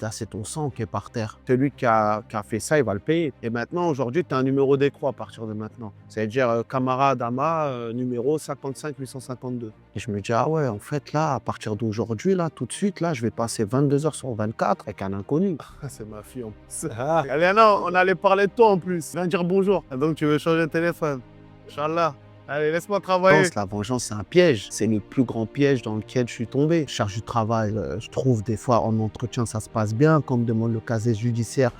là, c'est ton sang qui est par terre. Celui qui a fait ça, il va le payer. Et maintenant, aujourd'hui, tu as un numéro d'écrou à partir de maintenant. C'est-à-dire Camara Adama, numéro 55 852. Et je me dis, ah ouais, en fait, là, à partir d'aujourd'hui, là, tout de suite, là, je vais passer 22 heures sur 24 avec un inconnu. C'est ma fille en plus. Ah. Non, on allait parler de toi en plus. Viens dire bonjour. Donc, tu veux changer de téléphone. Inch'Allah. Allez, laisse-moi travailler. La vengeance, c'est un piège. C'est le plus grand piège dans lequel je suis tombé. Charge du travail, je trouve des fois en entretien, ça se passe bien. Quand on me demande le casier judiciaire,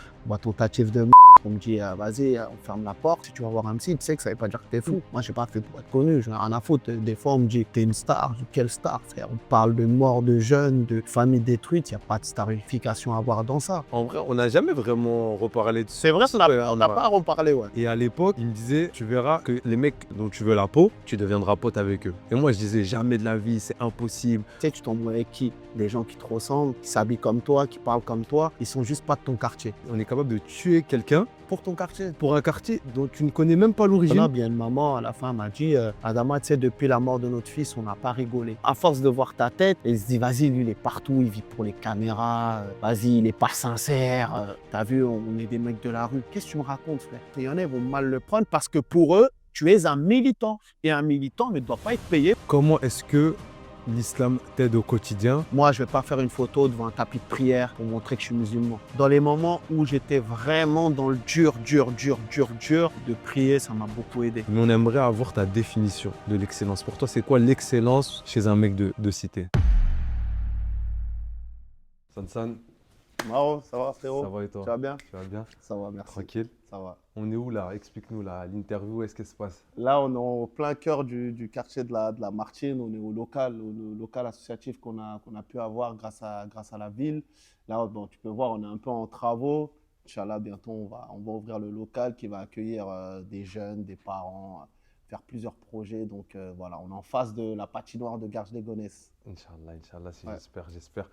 tentative de on me dit, vas-y, on ferme la porte. Si tu vas voir un psy, tu sais que ça ne veut pas dire que t'es fou. Moi, je n'ai pas fait pour être connu. J'en ai rien à foutre. Des fois, on me dit que t'es une star. Quelle star, frère? On parle de mort de jeunes, de familles détruites. Il n'y a pas de starification à avoir dans ça. En vrai, on n'a jamais vraiment reparlé de ça. C'est vrai, on n'a pas à reparler, ouais. Et à l'époque, il me disait, tu verras que les mecs dont tu veux la peau, tu deviendras pote avec eux. Et moi, je disais, jamais de la vie, c'est impossible. Tu sais, tu tombes avec qui? Des gens qui te ressemblent, qui s'habillent comme toi, qui parlent comme toi. Ils sont juste pas de ton quartier. On est capable de tuer quelqu'un pour ton quartier. Pour un quartier dont tu ne connais même pas l'origine. Là, bien une maman, à la fin, m'a dit, Adama, tu sais, depuis la mort de notre fils, on n'a pas rigolé. À force de voir ta tête, elle se dit, vas-y, lui, il est partout, il vit pour les caméras. Vas-y, il est pas sincère. T'as vu, on est des mecs de la rue. Qu'est-ce que tu me racontes, frère? Il y en a, ils vont mal le prendre parce que pour eux, tu es un militant. Et un militant ne doit pas être payé. Comment est-ce que l'islam t'aide au quotidien? Moi, je ne vais pas faire une photo devant un tapis de prière pour montrer que je suis musulman. Dans les moments où j'étais vraiment dans le dur de prier, ça m'a beaucoup aidé. Mais on aimerait avoir ta définition de l'excellence. Pour toi, c'est quoi l'excellence chez un mec de cité? Sansan. Maro, ça va frérot? Ça va et toi? Tu vas bien? Tu vas bien? Ça va, merci. Tranquille? Ça va. On est où là? Explique-nous là, l'interview, où est-ce qu'elle se passe? Là, on est au plein cœur du quartier de la Martine. On est au local associatif qu'on a pu avoir grâce à la ville. Là, bon, tu peux voir, on est un peu en travaux. Inch'Allah, bientôt, on va ouvrir le local qui va accueillir des jeunes, des parents, faire plusieurs projets. Donc voilà, on est en face de la patinoire de Garges-les-Gonesse. Inch'Allah, si ouais. J'espère.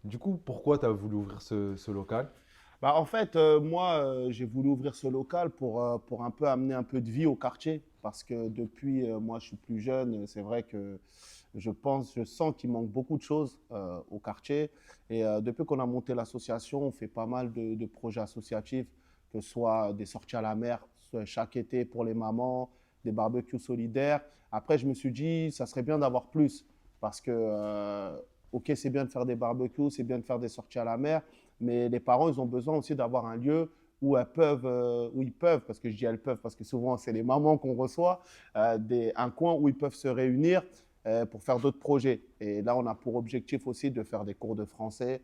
Du coup, pourquoi tu as voulu ouvrir ce local? En fait, moi, j'ai voulu ouvrir ce local pour un peu amener un peu de vie au quartier. Parce que depuis, moi, je suis plus jeune. C'est vrai que je sens qu'il manque beaucoup de choses au quartier. Et depuis qu'on a monté l'association, on fait pas mal de projets associatifs, que ce soit des sorties à la mer chaque été pour les mamans, des barbecues solidaires. Après, je me suis dit, ça serait bien d'avoir plus. Parce que, OK, c'est bien de faire des barbecues, c'est bien de faire des sorties à la mer. Mais les parents, ils ont besoin aussi d'avoir un lieu où ils peuvent, parce que je dis elles peuvent, parce que souvent, c'est les mamans qu'on reçoit, un coin où ils peuvent se réunir pour faire d'autres projets. Et là, on a pour objectif aussi de faire des cours de français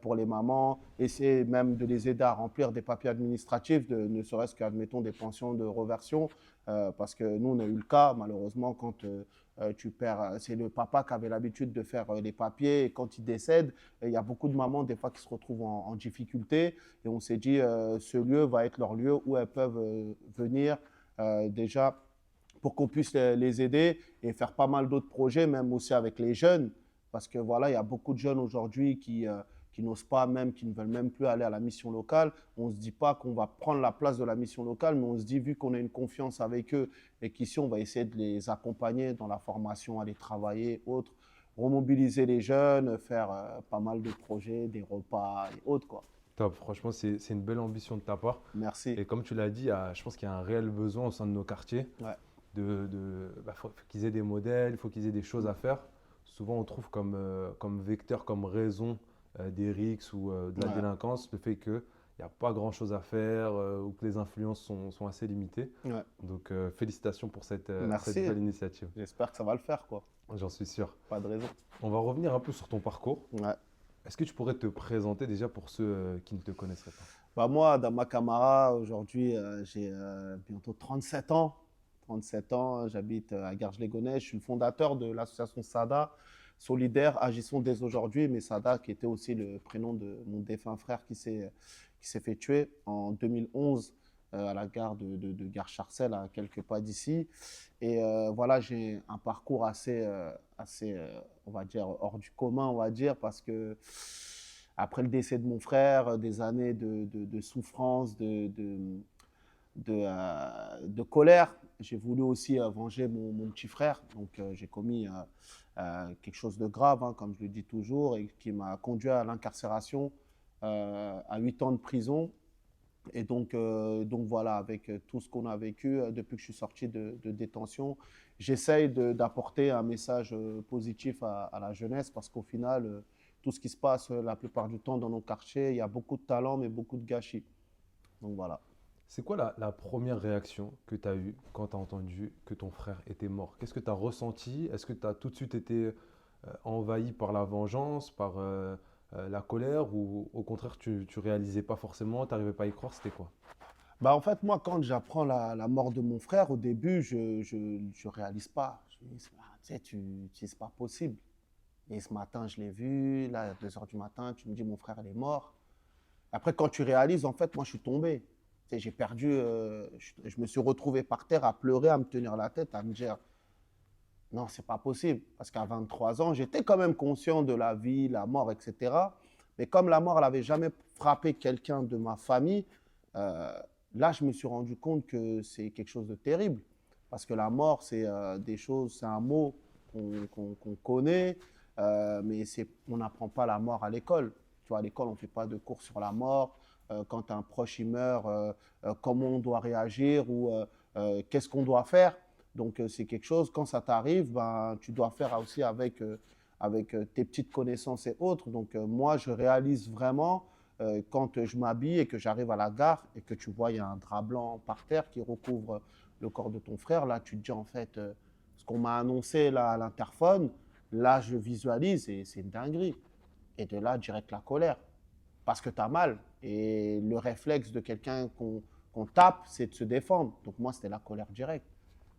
pour les mamans, essayer même de les aider à remplir des papiers administratifs, ne serait-ce qu'admettons des pensions de reversion, parce que nous, on a eu le cas, malheureusement, quand tu perds, c'est le papa qui avait l'habitude de faire les papiers et quand il décède, il y a beaucoup de mamans des fois qui se retrouvent en difficulté et on s'est dit ce lieu va être leur lieu où elles peuvent venir déjà pour qu'on puisse les aider et faire pas mal d'autres projets, même aussi avec les jeunes, parce que voilà, il y a beaucoup de jeunes aujourd'hui qui n'osent pas même, qui ne veulent même plus aller à la mission locale. On ne se dit pas qu'on va prendre la place de la mission locale, mais on se dit, vu qu'on a une confiance avec eux et qu'ici, on va essayer de les accompagner dans la formation, aller travailler, autres, remobiliser les jeunes, faire pas mal de projets, des repas et autres, quoi. Top, franchement, c'est une belle ambition de ta part. Merci. Et comme tu l'as dit, je pense qu'il y a un réel besoin au sein de nos quartiers. Ouais. Faut qu'ils aient des modèles, il faut qu'ils aient des choses à faire. Souvent, on trouve comme vecteur, comme raison des rixes ou de la délinquance, le fait qu'il n'y a pas grand-chose à faire ou que les influences sont assez limitées. Ouais. Donc, félicitations pour cette belle initiative. J'espère que ça va le faire, quoi. J'en suis sûr. Pas de raison. On va revenir un peu sur ton parcours. Ouais. Est-ce que tu pourrais te présenter déjà pour ceux qui ne te connaisseraient pas? Moi, Adama Camara, aujourd'hui, j'ai bientôt 37 ans. 37 ans, j'habite à Garges-les-Gonesse. Je suis le fondateur de l'association SADA, solidaire, agissons dès aujourd'hui. Mais SADA, qui était aussi le prénom de mon défunt frère qui s'est fait tuer en 2011 à la gare de Gare-Charcel, à quelques pas d'ici. Et voilà, j'ai un parcours assez, on va dire, hors du commun, on va dire, parce que après le décès de mon frère, des années de souffrance, de colère, j'ai voulu aussi venger mon petit frère. Donc, j'ai commis quelque chose de grave, hein, comme je le dis toujours, et qui m'a conduit à l'incarcération à 8 ans de prison. Et donc voilà, avec tout ce qu'on a vécu depuis que je suis sorti de détention, j'essaye d'apporter un message positif à la jeunesse parce qu'au final, tout ce qui se passe la plupart du temps dans nos quartiers, il y a beaucoup de talent mais beaucoup de gâchis. Donc voilà. C'est quoi la première réaction que tu as eue quand tu as entendu que ton frère était mort? Qu'est-ce que tu as ressenti? Est-ce que tu as tout de suite été envahi par la vengeance, par la colère, ou au contraire tu réalisais pas forcément, tu n'arrivais pas à y croire, c'était quoi? Bah, en fait, moi, quand j'apprends la mort de mon frère, au début, je réalise pas. Je me dis, ah, tu sais, c'est pas possible. Et ce matin, je l'ai vu, là, à 2 heures du matin, tu me dis, mon frère, il est mort. Après, quand tu réalises, en fait, moi, je suis tombé. Tu sais, j'ai perdu, je me suis retrouvé par terre à pleurer, à me tenir la tête, à me dire, non, c'est pas possible. Parce qu'à 23 ans, j'étais quand même conscient de la vie, la mort, etc. Mais comme la mort, elle n'avait jamais frappé quelqu'un de ma famille, euh, là, je me suis rendu compte que c'est quelque chose de terrible. Parce que la mort, c'est des choses, c'est un mot qu'on connaît, mais on n'apprend pas la mort à l'école. Tu vois, à l'école, on ne fait pas de cours sur la mort. Quand un proche il meurt, comment on doit réagir ou qu'est-ce qu'on doit faire. Donc, c'est quelque chose, quand ça t'arrive, ben, tu dois faire aussi avec tes petites connaissances et autres. Donc, moi, je réalise vraiment quand je m'habille et que j'arrive à la gare et que tu vois, il y a un drap blanc par terre qui recouvre le corps de ton frère. Là, tu te dis, en fait, ce qu'on m'a annoncé là, à l'interphone, là, je visualise et c'est une dinguerie. Et de là, direct la colère. Parce que tu as mal. Et le réflexe de quelqu'un qu'on tape, c'est de se défendre. Donc, moi, c'était la colère directe,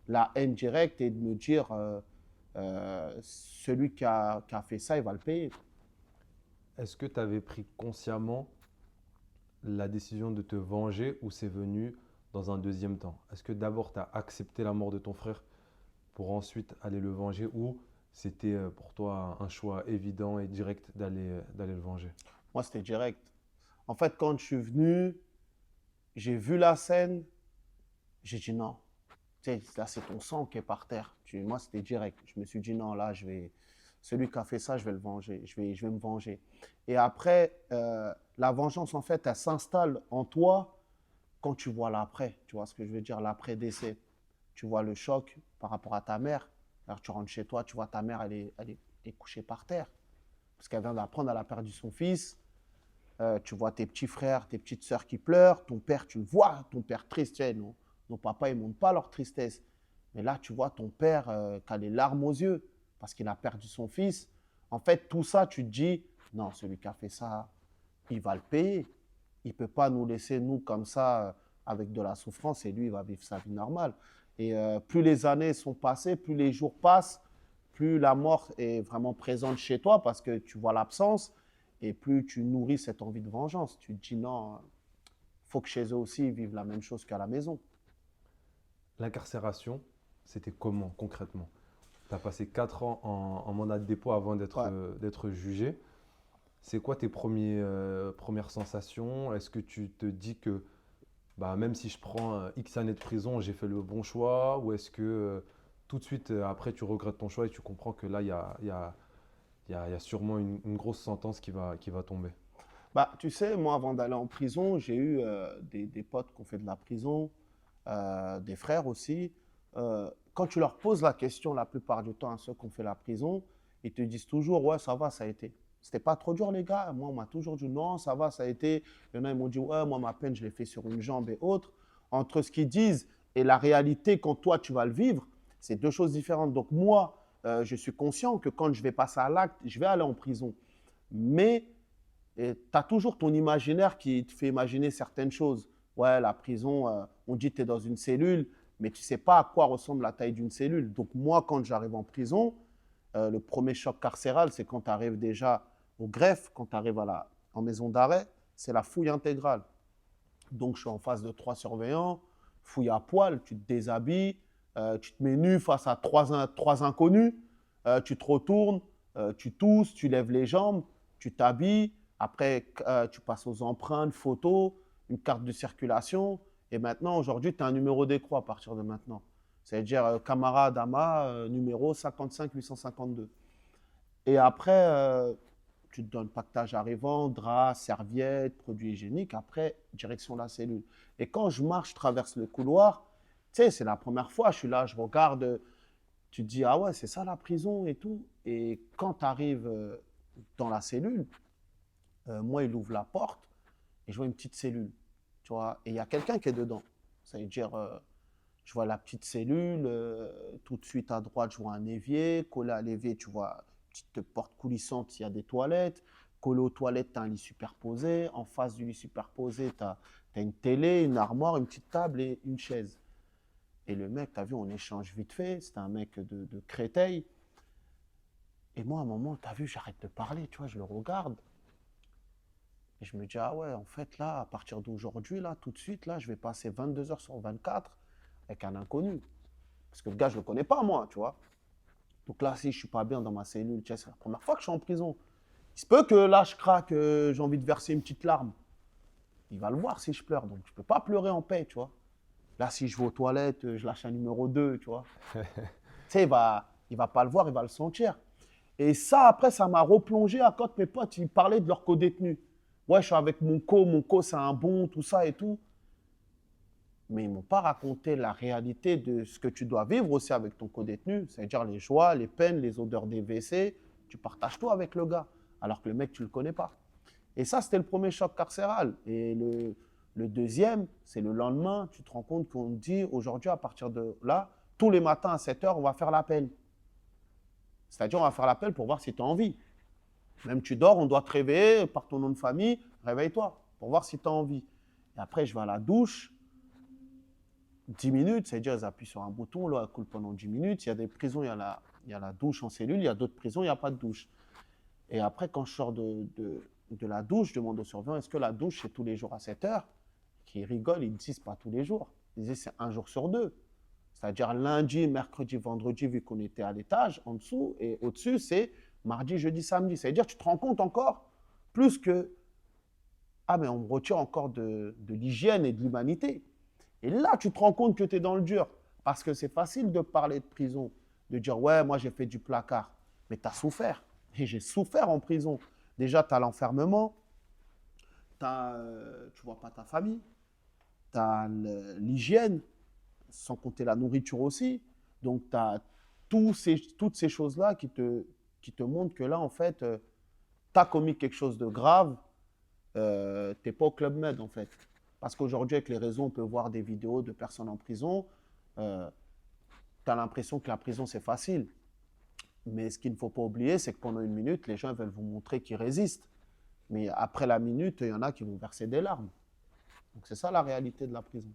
la haine directe et de me dire celui qui a fait ça, il va le payer. Est-ce que tu avais pris consciemment la décision de te venger, ou c'est venu dans un deuxième temps? Est-ce que d'abord tu as accepté la mort de ton frère pour ensuite aller le venger, ou c'était pour toi un choix évident et direct d'aller le venger? Moi, c'était direct. En fait, quand je suis venu, j'ai vu la scène, j'ai dit non. Tu sais, là, c'est ton sang qui est par terre. Moi, c'était direct. Je me suis dit non, là, celui qui a fait ça, je vais le venger. Je vais me venger. Et après, la vengeance, en fait, elle s'installe en toi quand tu vois l'après. Tu vois ce que je veux dire, l'après-décès. Tu vois le choc par rapport à ta mère. Alors, tu rentres chez toi, tu vois ta mère, elle est couchée par terre. Parce qu'elle vient d'apprendre, elle a perdu son fils. Tu vois tes petits frères, tes petites sœurs qui pleurent. Ton père, tu le vois, ton père triste. Tu sais, nos papas, ils ne montrent pas leur tristesse. Mais là, tu vois ton père qui a les larmes aux yeux parce qu'il a perdu son fils. En fait, tout ça, tu te dis, non, celui qui a fait ça, il va le payer. Il ne peut pas nous laisser, nous, comme ça, avec de la souffrance, et lui, il va vivre sa vie normale. Et plus les années sont passées, plus les jours passent, plus la mort est vraiment présente chez toi parce que tu vois l'absence, et plus tu nourris cette envie de vengeance. Tu te dis, non, il faut que chez eux aussi, ils vivent la même chose qu'à la maison. L'incarcération, c'était comment concrètement? Tu as passé 4 ans en mandat de dépôt avant Ouais. d'être jugé. C'est quoi tes premières sensations? Est-ce que tu te dis que bah, même si je prends X années de prison, j'ai fait le bon choix? Ou est-ce que tout de suite après tu regrettes ton choix et tu comprends que là, il y a sûrement une grosse sentence qui va tomber? Bah, tu sais, moi, avant d'aller en prison, j'ai eu des potes qui ont fait de la prison, des frères aussi. Quand tu leur poses la question, la plupart du temps, à ceux qui ont fait la prison, ils te disent toujours, ouais, ça va, ça a été. C'était pas trop dur, les gars. Moi, on m'a toujours dit, non, ça va, ça a été. Il y en a, ils m'ont dit, ouais, moi, ma peine, je l'ai fait sur une jambe et autres. Entre ce qu'ils disent et la réalité, quand toi, tu vas le vivre, c'est deux choses différentes. Donc, moi, je suis conscient que quand je vais passer à l'acte, je vais aller en prison. Mais tu as toujours ton imaginaire qui te fait imaginer certaines choses. Ouais, la prison, on dit que tu es dans une cellule, mais tu ne sais pas à quoi ressemble la taille d'une cellule. Donc moi, quand j'arrive en prison, le premier choc carcéral, c'est quand tu arrives déjà au greffe, quand tu arrives en maison d'arrêt, c'est la fouille intégrale. Donc je suis en face de 3 surveillants, fouille à poil, tu te déshabilles, tu te mets nu face à trois inconnus, tu te retournes, tu tousses, tu lèves les jambes, tu t'habilles, après tu passes aux empreintes, photos, une carte de circulation, et maintenant, aujourd'hui, tu as un numéro d'écrou à partir de maintenant. C'est-à-dire camarade Ama, numéro 55 852. Et après, tu te donnes pactage arrivant, drap, serviettes, produits hygiéniques. Après, direction la cellule. Et quand je marche, je traverse le couloir, tu sais, c'est la première fois, je suis là, je regarde, tu te dis, ah ouais, c'est ça la prison et tout. Et quand tu arrives dans la cellule, moi, il ouvre la porte et je vois une petite cellule, tu vois, et il y a quelqu'un qui est dedans. Ça veut dire, je vois la petite cellule, tout de suite à droite, je vois un évier, collé à l'évier, tu vois une petite porte coulissante, il y a des toilettes, collé aux toilettes, tu as un lit superposé, en face du lit superposé, tu as une télé, une armoire, une petite table et une chaise. Et le mec, tu as vu, on échange vite fait, c'était un mec de Créteil. Et moi, à un moment, tu as vu, j'arrête de parler, tu vois, je le regarde. Et je me dis, ah ouais, en fait, là, à partir d'aujourd'hui, là, tout de suite, là, je vais passer 22 heures sur 24 avec un inconnu. Parce que le gars, je ne le connais pas, moi, tu vois. Donc là, si je ne suis pas bien dans ma cellule, tu sais, c'est la première fois que je suis en prison. Il se peut que là, je craque, j'ai envie de verser une petite larme. Il va le voir si je pleure, donc je ne peux pas pleurer en paix, tu vois. Là, si je vais aux toilettes, je lâche un numéro 2, tu vois. Tu sais, il va pas le voir, il va le sentir. Et ça, après, ça m'a replongé à quand mes potes, ils parlaient de leur co-détenu. Ouais, je suis avec mon co, c'est un bon, tout ça et tout. Mais ils ne m'ont pas raconté la réalité de ce que tu dois vivre aussi avec ton co-détenu. C'est-à-dire les joies, les peines, les odeurs des WC. Tu partages tout avec le gars, alors que le mec, tu ne le connais pas. Et ça, c'était le premier choc carcéral. Et le deuxième, c'est le lendemain, tu te rends compte qu'on te dit, aujourd'hui, à partir de là, tous les matins à 7 heures, on va faire l'appel. C'est-à-dire, on va faire l'appel pour voir si tu as envie. Même tu dors, on doit te réveiller par ton nom de famille, réveille-toi pour voir si tu as envie. Et après, je vais à la douche, 10 minutes, c'est-à-dire, ils appuient sur un bouton, l'eau coule pendant 10 minutes. Il y a des prisons, il y a la douche en cellule, il y a d'autres prisons, il n'y a pas de douche. Et après, quand je sors de la douche, je demande aux surveillants, est-ce que la douche, c'est tous les jours à 7 heures? Qui rigolent, ils disent pas tous les jours. Ils disent c'est un jour sur deux. C'est-à-dire lundi, mercredi, vendredi, vu qu'on était à l'étage, en dessous, et au-dessus, c'est mardi, jeudi, samedi. C'est-à-dire tu te rends compte encore plus que, ah mais on me retire encore de l'hygiène et de l'humanité. Et là, tu te rends compte que tu es dans le dur. Parce que c'est facile de parler de prison, de dire, ouais, moi j'ai fait du placard. Mais tu as souffert. Et j'ai souffert en prison. Déjà, tu as l'enfermement, tu ne vois pas ta famille, tu as l'hygiène, sans compter la nourriture aussi. Donc, tu as toutes ces choses-là qui te montrent que là, en fait, tu as commis quelque chose de grave, tu n'es pas au Club Med, en fait. Parce qu'aujourd'hui, avec les réseaux, on peut voir des vidéos de personnes en prison. Tu as l'impression que la prison, c'est facile. Mais ce qu'il ne faut pas oublier, c'est que pendant une minute, les gens veulent vous montrer qu'ils résistent. Mais après la minute, il y en a qui vont verser des larmes. Donc c'est ça la réalité de la prison.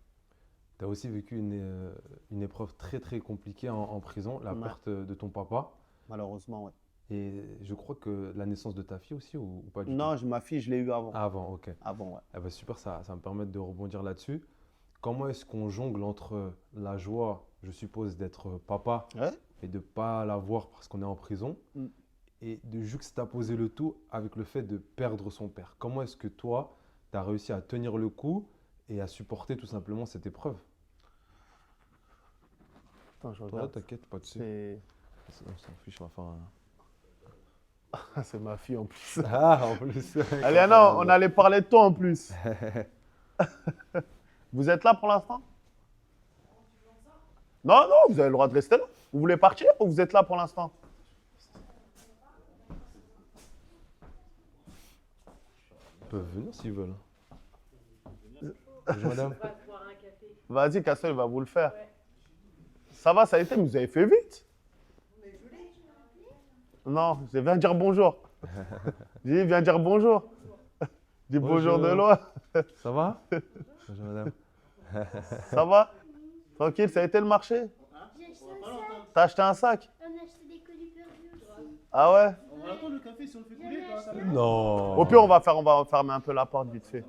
Tu as aussi vécu une épreuve très très compliquée en prison, la Ouais. perte de ton papa. Malheureusement, ouais. Et je crois que la naissance de ta fille aussi, ou pas du tout? Non, ma fille, je l'ai eue avant. Ah, avant, ok. Avant, ouais. Ah bah super, ça me permet de rebondir là-dessus. Comment est-ce qu'on jongle entre la joie, je suppose, d'être papa Ouais. et de ne pas l'avoir parce qu'on est en prison, Mm. et de juxtaposer le tout avec le fait de perdre son père? Comment est-ce que toi, tu as réussi à tenir le coup et à supporter tout simplement cette épreuve? Attends, je Toi, regarde. t'inquiète, pas dessus. On s'en fiche, on va faire C'est ma fille en plus. Ah, en plus. Aliana, on allait parler de toi en plus. Vous êtes là pour l'instant? Non, non, vous avez le droit de rester là. Vous voulez partir ou vous êtes là pour l'instant? Ils peuvent venir s'ils veulent. Bonjour madame. Vas-y, Castel, il va vous le faire. Ça va, ça a été, mais vous avez fait vite. Non, je viens dire bonjour. J'ai dit, viens dire bonjour. Dis bonjour de loin. Ça va? Bonjour madame. Ça va? Tranquille, ça a été le marché? J'ai acheté un sac. T'as acheté un sac? On a acheté des colis perdus aussi. Ah ouais? On va attendre le café si on le fait couler. Toi, Non. Au pire, on va fermer un peu la porte vite fait.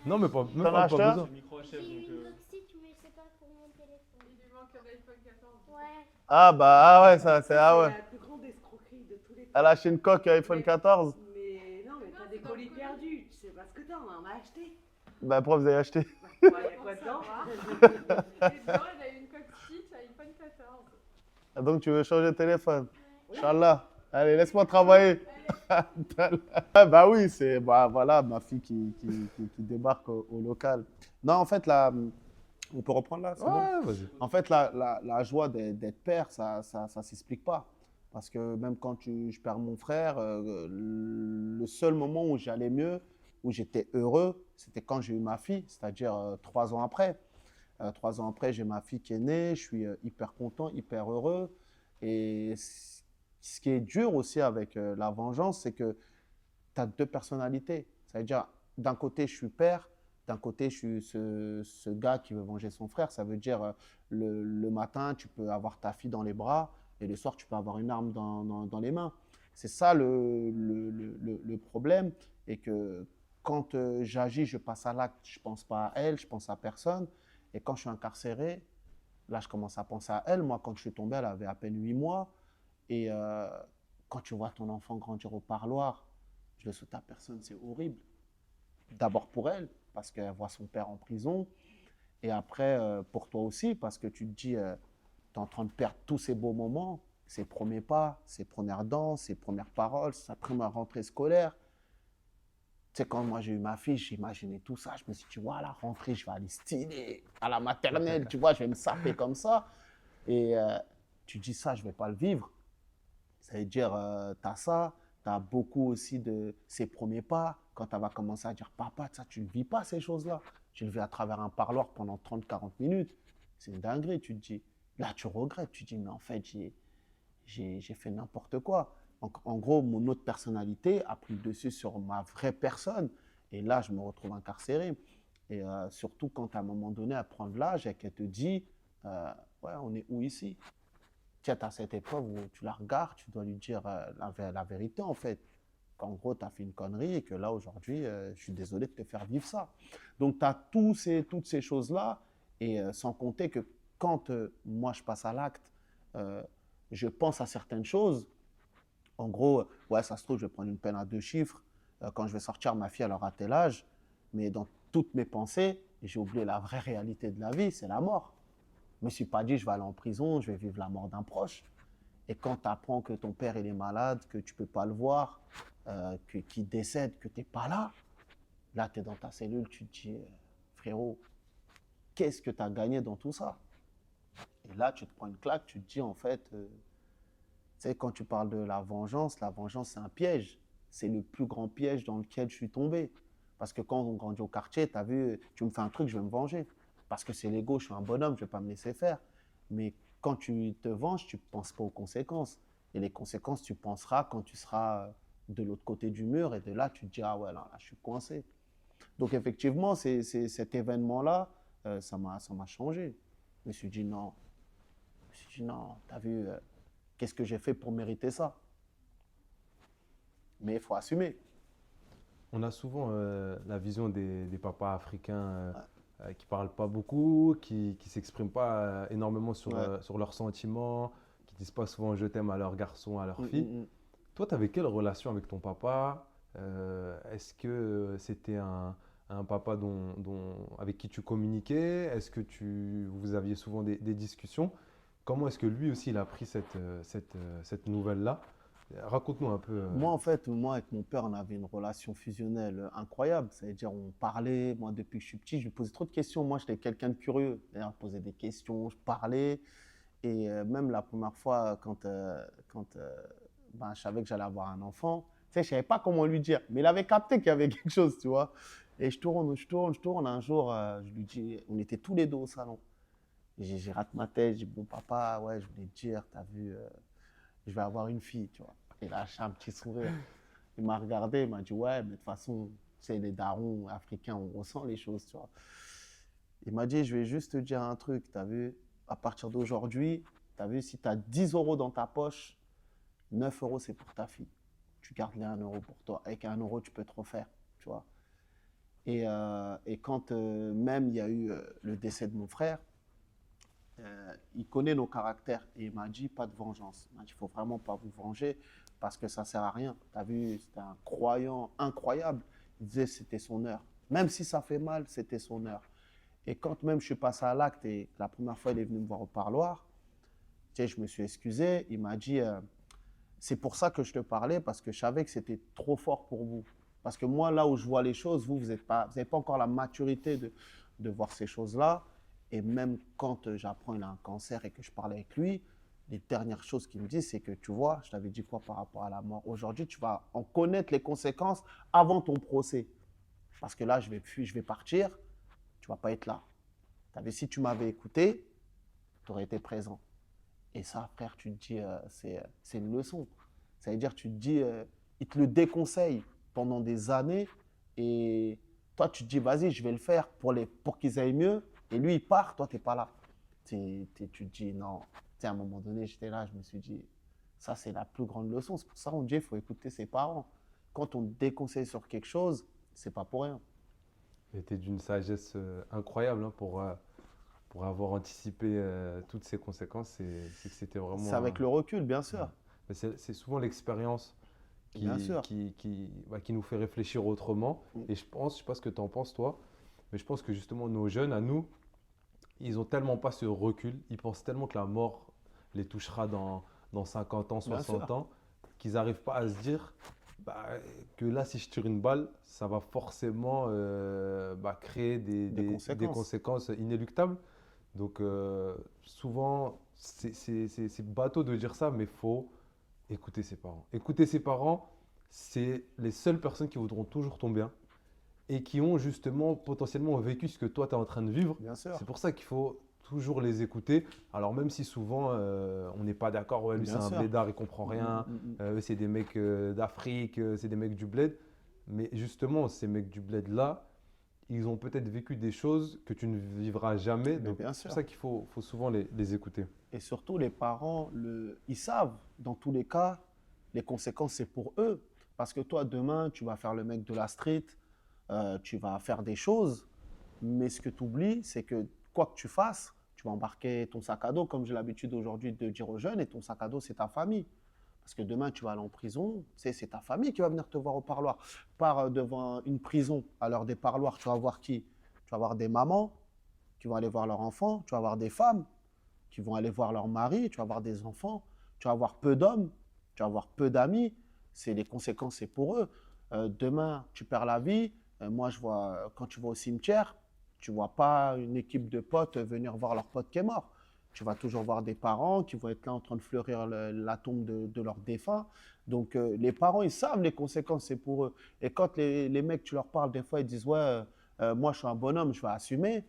Non, mais pas, même T'en as pas acheté un? besoin. le micro J'ai HF eu donc. une toxique, mais c'est pas pour mon téléphone. Il lui manque un iPhone 14. Ouais. Ah bah ah ouais, ça c'est ah ouais. C'est la plus grande escroquerie de tous les temps. Elle a acheté une coque iPhone 14. Mais non, mais t'as des colis perdus. Tu sais pas ce que t'as, on en a acheté. Bah pourquoi vous avez acheté? Bah, y a quoi dedans? Et dedans, il a eu une coque petite iPhone 14. Donc tu veux changer de téléphone? Inch'Allah. Allez, laisse-moi travailler. Ah, bah oui, c'est bah, voilà, ma fille qui débarque au local. Non, en fait, là, on peut reprendre là, c'est bon? Ouais, vas-y. En fait, la joie d'être père, ça s'explique pas. Parce que même quand je perds mon frère, le seul moment où j'allais mieux, où j'étais heureux, c'était quand j'ai eu ma fille, c'est-à-dire 3 ans après. 3 ans après, j'ai ma fille qui est née, je suis hyper content, hyper heureux. Et ce qui est dur aussi avec la vengeance, c'est que tu as deux personnalités. Ça veut dire, d'un côté, je suis père, d'un côté, je suis ce gars qui veut venger son frère. Ça veut dire, le matin, tu peux avoir ta fille dans les bras et le soir, tu peux avoir une arme dans les mains. C'est ça le problème. Et que quand j'agis, je passe à l'acte, je ne pense pas à elle, je pense à personne. Et quand je suis incarcéré, là, je commence à penser à elle. Moi, quand je suis tombé, elle avait à peine 8 mois. Et quand tu vois ton enfant grandir au parloir, je le souhaite à personne, c'est horrible. D'abord pour elle, parce qu'elle voit son père en prison. Et après, pour toi aussi, parce que tu te dis, tu es en train de perdre tous ces beaux moments, ses premiers pas, ses premières danses, ses premières paroles, sa première rentrée scolaire. Tu sais, quand moi j'ai eu ma fille, j'imaginais tout ça. Je me suis dit, tu vois, à la rentrée, je vais aller stylé à la maternelle, tu vois, je vais me saper comme ça. Et tu dis ça, je ne vais pas le vivre. Ça veut dire, tu as ça, tu as beaucoup aussi de ses premiers pas. Quand elle va commencer à dire papa, ça, tu ne vis pas ces choses-là. Tu le vis à travers un parloir pendant 30-40 minutes. C'est une dinguerie, tu te dis. Là, tu regrettes, tu te dis, mais en fait, j'ai fait n'importe quoi. En gros, mon autre personnalité a pris le dessus sur ma vraie personne. Et là, je me retrouve incarcéré. Et surtout quand à un moment donné, elle prend de l'âge et qu'elle te dit, ouais, on est où ici? Tu as cette épreuve où tu la regardes, tu dois lui dire la vérité en fait. Qu'en gros, tu as fait une connerie et que là, aujourd'hui, je suis désolé de te faire vivre ça. Donc, tu as toutes ces choses-là. Et sans compter que quand moi, je passe à l'acte, je pense à certaines choses. En gros, ouais, ça se trouve, je vais prendre une peine à 2 chiffres. Quand je vais sortir, ma fille, elle aura tel âge. Mais dans toutes mes pensées, j'ai oublié la vraie réalité de la vie, c'est la mort. Je ne me suis pas dit, je vais aller en prison, je vais vivre la mort d'un proche. Et quand tu apprends que ton père il est malade, que tu ne peux pas le voir, qu'il décède, que tu n'es pas là, là, tu es dans ta cellule, tu te dis, frérot, qu'est-ce que tu as gagné dans tout ça? Et là, tu te prends une claque, tu te dis, en fait, tu sais, quand tu parles de la vengeance, c'est un piège. C'est le plus grand piège dans lequel je suis tombé. Parce que quand on grandit au quartier, tu as vu, tu me fais un truc, je vais me venger. Parce que c'est l'ego, je suis un bonhomme, je ne vais pas me laisser faire. Mais quand tu te venges, tu ne penses pas aux conséquences. Et les conséquences, tu penseras quand tu seras de l'autre côté du mur. Et de là, tu te dis, ah ouais, là je suis coincé. Donc effectivement, cet événement-là, ça m'a changé. Je me suis dit, non. Je me suis dit, non, tu as vu, qu'est-ce que j'ai fait pour mériter ça? Mais il faut assumer. On a souvent la vision des papas africains qui ne parlent pas beaucoup, qui ne s'expriment pas énormément sur leurs sentiments, qui ne disent pas souvent je t'aime à leur garçon, à leur fille. Toi, tu avais quelle relation avec ton papa? Est-ce que c'était un papa avec qui tu communiquais? Est-ce que vous aviez souvent des discussions? Comment est-ce que lui aussi il a pris cette nouvelle-là? Raconte-nous un peu. Moi, en fait, moi, avec mon père, on avait une relation fusionnelle incroyable. C'est-à-dire, on parlait. Moi, depuis que je suis petit, je lui posais trop de questions. Moi, j'étais quelqu'un de curieux. D'ailleurs, je posais des questions, je parlais. Et même la première fois, quand ben, je savais que j'allais avoir un enfant, tu sais, je ne savais pas comment lui dire. Mais il avait capté qu'il y avait quelque chose, tu vois. Et je tourne. Un jour, je lui dis, on était tous les deux au salon. J'ai raté ma tête. J'ai dit, bon, papa, ouais, je voulais te dire, tu as vu, je vais avoir une fille, tu vois. Il a lâché un petit sourire. Il m'a regardé, il m'a dit, ouais, mais de toute façon, c'est les darons africains, on ressent les choses, tu vois. Il m'a dit, je vais juste te dire un truc, tu as vu, à partir d'aujourd'hui, tu as vu, si tu as 10 euros dans ta poche, 9 euros, c'est pour ta fille. Tu gardes les 1 euro pour toi. Avec 1 euro, tu peux te refaire, tu vois. Et quand même il y a eu le décès de mon frère, il connaît nos caractères et il m'a dit pas de vengeance. Il m'a dit il ne faut vraiment pas vous venger parce que ça ne sert à rien. Tu as vu, c'était un croyant incroyable. Il disait c'était son heure. Même si ça fait mal, c'était son heure. Et quand même je suis passé à l'acte et la première fois il est venu me voir au parloir, tu sais, je me suis excusé. Il m'a dit c'est pour ça que je te parlais, parce que je savais que c'était trop fort pour vous. Parce que moi, là où je vois les choses, vous n'avez pas encore la maturité de voir ces choses-là. Et même quand j'apprends qu'il a un cancer et que je parle avec lui, les dernières choses qu'il me dit, c'est que tu vois, je t'avais dit quoi par rapport à la mort. Aujourd'hui, tu vas en connaître les conséquences avant ton procès. Parce que là, je vais partir, tu ne vas pas être là. Si tu m'avais écouté, tu aurais été présent. Et ça, frère, tu te dis, c'est une leçon. Ça veut dire, tu te dis, il te le déconseille pendant des années. Et toi, tu te dis, vas-y, je vais le faire pour qu'ils aillent mieux. Et lui, il part, toi, tu n'es pas là. Tu te dis, non. À un moment donné, j'étais là, je me suis dit, ça, c'est la plus grande leçon. C'est pour ça qu'on dit, il faut écouter ses parents. Quand on te déconseille sur quelque chose, c'est pas pour rien. Et tu es d'une sagesse incroyable hein, pour avoir anticipé toutes ces conséquences. C'est que c'était vraiment. C'est avec le recul, bien sûr. Mais c'est souvent l'expérience Bien sûr. qui nous fait réfléchir autrement. Et je ne sais pas ce que tu en penses, toi, mais je pense que justement, nos jeunes, à nous, ils n'ont tellement pas ce recul. Ils pensent tellement que la mort les touchera dans 50 ans, 60 ans, qu'ils n'arrivent pas à se dire que là, si je tire une balle, ça va forcément créer des conséquences inéluctables. Donc, souvent, c'est bateau de dire ça, mais il faut écouter ses parents. Écouter ses parents, c'est les seules personnes qui voudront toujours ton bien et qui ont justement potentiellement vécu ce que toi, tu es en train de vivre. Bien sûr. C'est pour ça qu'il faut toujours les écouter. Alors même si souvent, on n'est pas d'accord, ouais, lui c'est un blédard, il ne comprend rien, c'est des mecs d'Afrique, c'est des mecs du bled. Mais justement, ces mecs du bled-là, ils ont peut-être vécu des choses que tu ne vivras jamais. Donc c'est pour ça qu'il faut souvent les écouter. Et surtout, les parents, ils savent, dans tous les cas, les conséquences, c'est pour eux. Parce que toi, demain, tu vas faire le mec de la street, tu vas faire des choses, mais ce que tu oublies, c'est que quoi que tu fasses, tu vas embarquer ton sac à dos, comme j'ai l'habitude aujourd'hui de dire aux jeunes, et ton sac à dos, c'est ta famille. Parce que demain, tu vas aller en prison, c'est ta famille qui va venir te voir au parloir. Pars devant une prison, à l'heure des parloirs, tu vas voir qui? Tu vas voir des mamans qui vont aller voir leurs enfants, tu vas voir des femmes qui vont aller voir leur mari, tu vas voir des enfants, tu vas voir peu d'hommes, tu vas voir peu d'amis. Les conséquences, c'est pour eux. Demain, tu perds la vie. Moi, je vois, quand tu vas au cimetière, tu ne vois pas une équipe de potes venir voir leur pote qui est mort. Tu vas toujours voir des parents qui vont être là en train de fleurir la tombe de leur défunt. Donc, les parents, ils savent les conséquences, c'est pour eux. Et quand les mecs, tu leur parles, des fois, ils disent « Ouais, moi, je suis un bonhomme, je vais assumer. »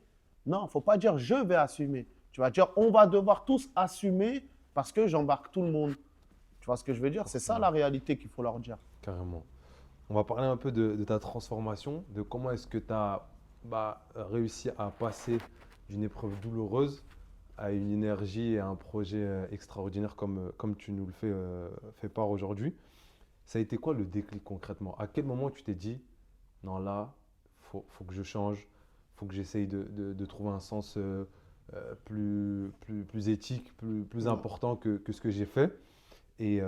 Non, il ne faut pas dire « Je vais assumer ». Tu vas dire « On va devoir tous assumer parce que j'embarque tout le monde. » Tu vois ce que je veux dire? C'est ça la réalité qu'il faut leur dire. Carrément. On va parler un peu de ta transformation, de comment est-ce que tu as réussi à passer d'une épreuve douloureuse à une énergie et à un projet extraordinaire comme tu nous le fais part aujourd'hui. Ça a été quoi le déclic concrètement? À quel moment tu t'es dit, non là, faut que je change, faut que j'essaye de trouver un sens plus éthique, plus important que ce que j'ai fait et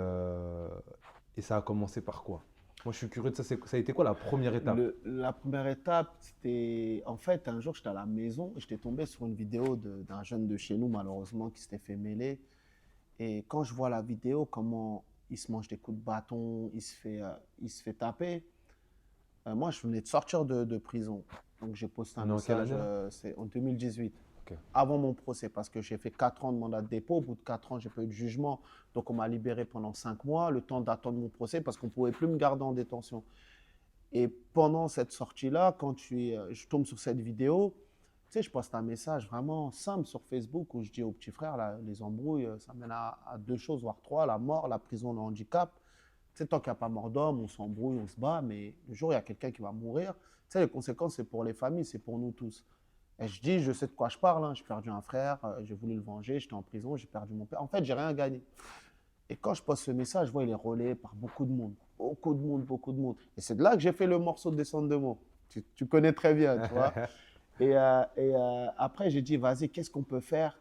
ça a commencé par quoi? Moi, je suis curieux de ça. Ça a été quoi la première étape? La première étape, c'était… En fait, un jour, j'étais à la maison et j'étais tombé sur une vidéo d'un jeune de chez nous, malheureusement, qui s'était fait mêler. Et quand je vois la vidéo, comment il se mange des coups de bâton, il se fait taper, moi, je venais de sortir de prison. Donc, j'ai posté un message, c'est en 2018. Okay. Avant mon procès, parce que j'ai fait 4 ans de mandat de dépôt. Au bout de 4 ans, j'ai pas eu de jugement. Donc, on m'a libéré pendant 5 mois, le temps d'attendre mon procès, parce qu'on ne pouvait plus me garder en détention. Et pendant cette sortie-là, quand je tombe sur cette vidéo, tu sais, je poste un message vraiment simple sur Facebook où je dis aux petits frères, là, les embrouilles, ça mène à 2 choses, voire 3, la mort, la prison, le handicap. Tu sais, tant qu'il n'y a pas mort d'homme, on s'embrouille, on se bat, mais le jour où il y a quelqu'un qui va mourir, tu sais, les conséquences, c'est pour les familles, c'est pour nous tous. Et je dis, je sais de quoi je parle, hein. J'ai perdu un frère, j'ai voulu le venger, j'étais en prison, j'ai perdu mon père. En fait, j'ai rien gagné. Et quand je poste ce message, je vois, il est relayé par beaucoup de monde. Beaucoup de monde, beaucoup de monde. Et c'est de là que j'ai fait le morceau de Descente de mots. Tu connais très bien, tu vois. Et après, j'ai dit, vas-y, qu'est-ce qu'on peut faire?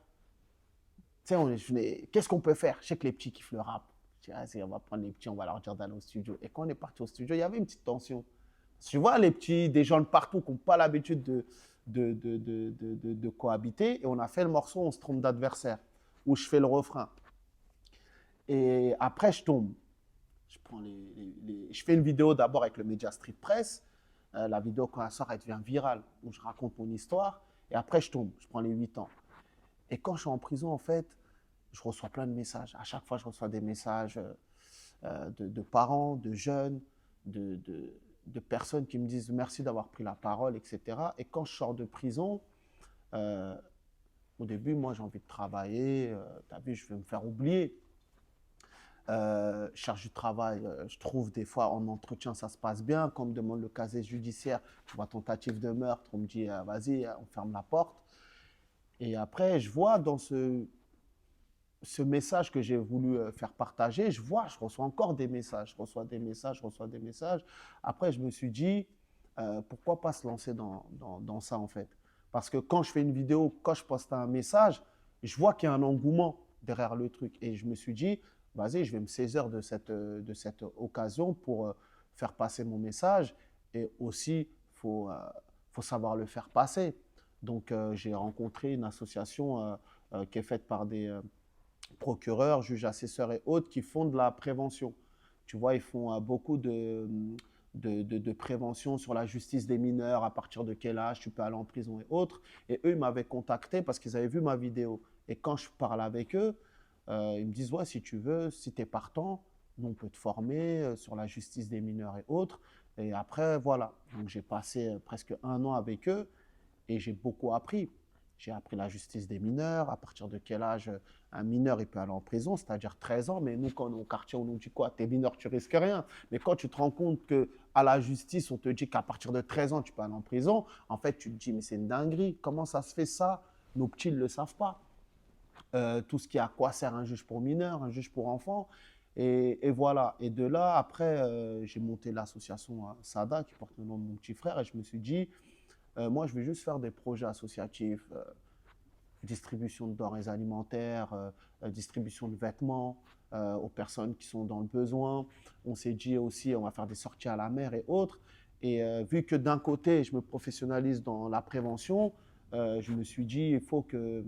Tu sais, qu'est-ce qu'on peut faire? Je sais que les petits kiffent le rap. Je dis, vas-y, on va prendre les petits, on va leur dire d'aller au studio. Et quand on est parti au studio, il y avait une petite tension. Tu vois, les petits, des gens de partout qui n'ont pas l'habitude de cohabiter. Et on a fait le morceau, on se trompe d'adversaire, où je fais le refrain. Et après, je tombe. je fais une vidéo d'abord avec le Media Street Press. La vidéo, quand elle sort, elle devient virale, où je raconte mon histoire. Et après, je tombe, je prends les 8 ans. Et quand je suis en prison, en fait, je reçois plein de messages. À chaque fois, je reçois des messages de parents, de jeunes, de personnes qui me disent merci d'avoir pris la parole, etc. Et quand je sors de prison, euh, au début, moi, j'ai envie de travailler. Tu as vu, je vais me faire oublier. Je cherche du travail, je trouve des fois en entretien ça se passe bien. Quand on me demande le casier judiciaire, je vois tentative de meurtre, on me dit vas-y, on ferme la porte. Et après, je vois dans ce message que j'ai voulu faire partager, je reçois encore des messages, je reçois des messages, je reçois des messages. Après, je me suis dit, pourquoi pas se lancer dans ça en fait? Parce que quand je fais une vidéo, quand je poste un message, je vois qu'il y a un engouement derrière le truc. Et je me suis dit, vas-y, je vais me saisir de cette occasion pour faire passer mon message. Et aussi, faut savoir le faire passer. Donc, j'ai rencontré une association qui est faite par des procureurs, juges, assesseurs et autres qui font de la prévention. Tu vois, ils font beaucoup de prévention sur la justice des mineurs, à partir de quel âge tu peux aller en prison et autres. Et eux, ils m'avaient contacté parce qu'ils avaient vu ma vidéo. Et quand je parle avec eux, ils me disent, ouais, si tu veux, si tu es partant, nous, on peut te former sur la justice des mineurs et autres. Et après, voilà. Donc, j'ai passé presque 1 an avec eux et j'ai beaucoup appris. J'ai appris la justice des mineurs, à partir de quel âge un mineur il peut aller en prison, c'est-à-dire 13 ans. Mais nous, quand on est au quartier, on nous dit quoi? T'es mineur, tu risques rien. Mais quand tu te rends compte qu'à la justice, on te dit qu'à partir de 13 ans, tu peux aller en prison, en fait, tu te dis, mais c'est une dinguerie. Comment ça se fait ça? Nos petits ne le savent pas. Tout ce qui est à quoi sert un juge pour mineurs, un juge pour enfants. Et voilà. Et de là, après, j'ai monté l'association SADA, qui porte le nom de mon petit frère, et je me suis dit, moi, je vais juste faire des projets associatifs, distribution de denrées alimentaires, distribution de vêtements aux personnes qui sont dans le besoin. On s'est dit aussi, on va faire des sorties à la mer et autres. Et vu que d'un côté, je me professionnalise dans la prévention, je me suis dit, il faut que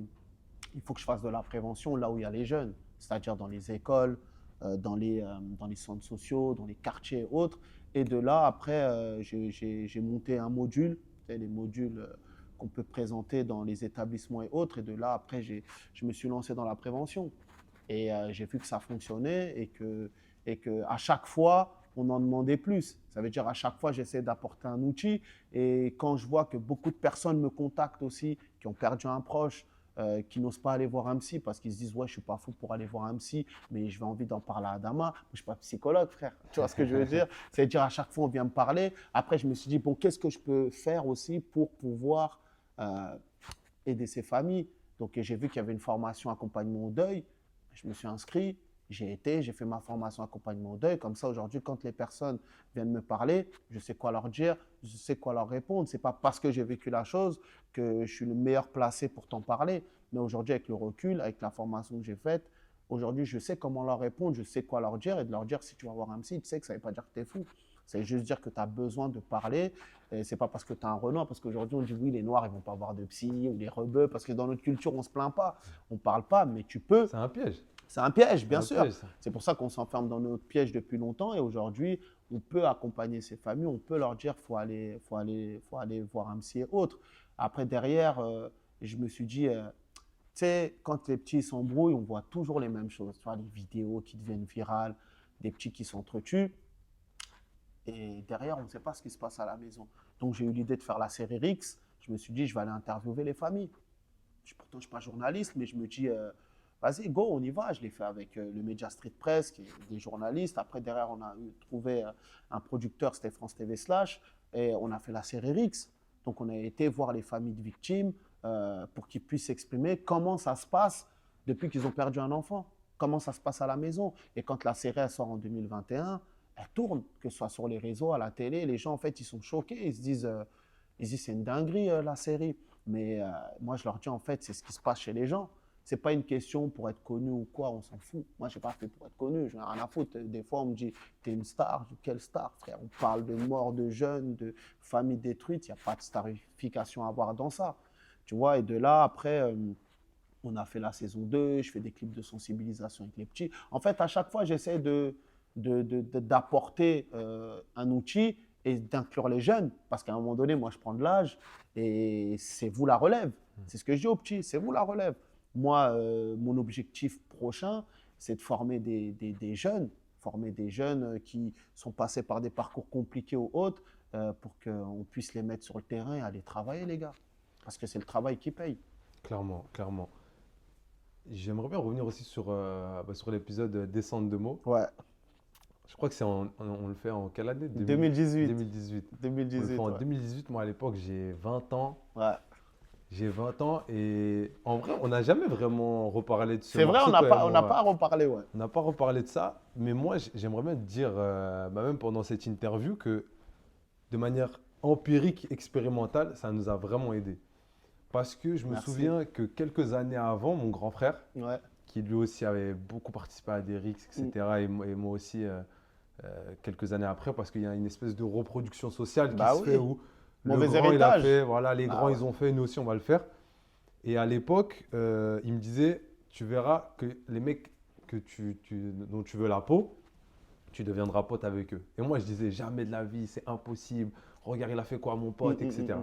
je fasse de la prévention là où il y a les jeunes, c'est-à-dire dans les écoles, dans les centres sociaux, dans les quartiers et autres. Et de là, après, j'ai monté un module, les modules qu'on peut présenter dans les établissements et autres. Et de là, après, je me suis lancé dans la prévention. Et j'ai vu que ça fonctionnait et que à chaque fois, on en demandait plus. Ça veut dire à chaque fois, j'essaie d'apporter un outil. Et quand je vois que beaucoup de personnes me contactent aussi, qui ont perdu un proche, qui n'osent pas aller voir un psy parce qu'ils se disent ouais, je suis pas fou pour aller voir un psy, mais je vais envie d'en parler à Adama. Je suis pas psychologue, frère. Tu vois ce que je veux dire? C'est-à-dire à chaque fois on vient me parler. Après je me suis dit bon, qu'est-ce que je peux faire aussi pour pouvoir aider ces familles? Donc j'ai vu qu'il y avait une formation accompagnement au deuil. Je me suis inscrit. J'ai fait ma formation accompagnement au deuil. Comme ça, aujourd'hui, quand les personnes viennent me parler, je sais quoi leur dire, je sais quoi leur répondre. Ce n'est pas parce que j'ai vécu la chose que je suis le meilleur placé pour t'en parler. Mais aujourd'hui, avec le recul, avec la formation que j'ai faite, aujourd'hui, je sais comment leur répondre, je sais quoi leur dire et de leur dire si tu vas voir un psy, tu sais que ça ne veut pas dire que tu es fou. C'est juste dire que tu as besoin de parler. Ce n'est pas parce que tu as un Renoir, parce qu'aujourd'hui, on dit oui, les Noirs, ils ne vont pas voir de psy ou les rebeux, parce que dans notre culture, on ne se plaint pas. On ne parle pas, mais tu peux. C'est un piège. C'est un piège, bien C'est sûr. un piège, ça. C'est pour ça qu'on s'enferme dans notre piège depuis longtemps. Et aujourd'hui, on peut accompagner ces familles, on peut leur dire faut aller voir un psy et autres. Après, derrière, je me suis dit, tu sais, quand les petits s'embrouillent, on voit toujours les mêmes choses. Tu vois, les vidéos qui deviennent virales, des petits qui s'entretuent. Et derrière, on ne sait pas ce qui se passe à la maison. Donc, j'ai eu l'idée de faire la série Rix. Je me suis dit, je vais aller interviewer les familles. Pourtant, je ne suis pas journaliste, mais je me dis, vas-y, go, on y va. Je l'ai fait avec le Media Street Press, qui est des journalistes. Après, derrière, on a trouvé un producteur, c'était France TV Slash, et on a fait la série Rix. Donc, on a été voir les familles de victimes pour qu'ils puissent s'exprimer comment ça se passe depuis qu'ils ont perdu un enfant, comment ça se passe à la maison. Et quand la série elle sort en 2021, elle tourne, que ce soit sur les réseaux, à la télé. Les gens, en fait, ils sont choqués. Ils se disent, c'est une dinguerie, la série. Mais moi, je leur dis, en fait, c'est ce qui se passe chez les gens. Ce n'est pas une question pour être connu ou quoi, on s'en fout. Moi, je n'ai pas fait pour être connu, je n'ai rien à foutre. Des fois, on me dit, tu es une star. Quelle star, frère? On parle de mort de jeunes, de familles détruites. Il n'y a pas de starification à avoir dans ça. Tu vois, et de là, après, on a fait la saison 2. Je fais des clips de sensibilisation avec les petits. En fait, à chaque fois, j'essaie de d'apporter un outil et d'inclure les jeunes. Parce qu'à un moment donné, moi, je prends de l'âge et c'est vous la relève. C'est ce que je dis aux petits, c'est vous la relève. Moi, mon objectif prochain, c'est de former des jeunes, qui sont passés par des parcours compliqués ou autres, pour qu'on puisse les mettre sur le terrain et aller travailler, les gars. Parce que c'est le travail qui paye. Clairement, clairement. J'aimerais bien revenir aussi sur l'épisode Descente de mots. Ouais, Je crois que on le fait en quelle année? 2018. 2018. On le 2018, fait en ouais. 2018. Moi, à l'époque, j'ai 20 ans. Ouais. J'ai 20 ans et en vrai, on n'a jamais vraiment reparlé de ce C'est vrai, morceau, on n'a toi et pas, on n'a moi. pas à reparler, ouais. On n'a pas reparlé de ça, mais moi, j'aimerais bien te dire, même pendant cette interview, que de manière empirique, expérimentale, ça nous a vraiment aidé. Parce que je me Merci. souviens que quelques années avant, mon grand frère, Ouais. qui lui aussi avait beaucoup participé à des RICS, etc., et moi aussi, quelques années après, parce qu'il y a une espèce de reproduction sociale qui Bah se oui. fait où le Mauvais grand, il a héritage. fait, voilà, les Bah grands, ouais. ils ont fait, nous aussi, on va le faire. Et à l'époque, il me disait, tu verras que les mecs dont tu veux la peau, tu deviendras pote avec eux. Et moi, je disais, jamais de la vie, c'est impossible. Regarde, il a fait quoi à mon pote, etc.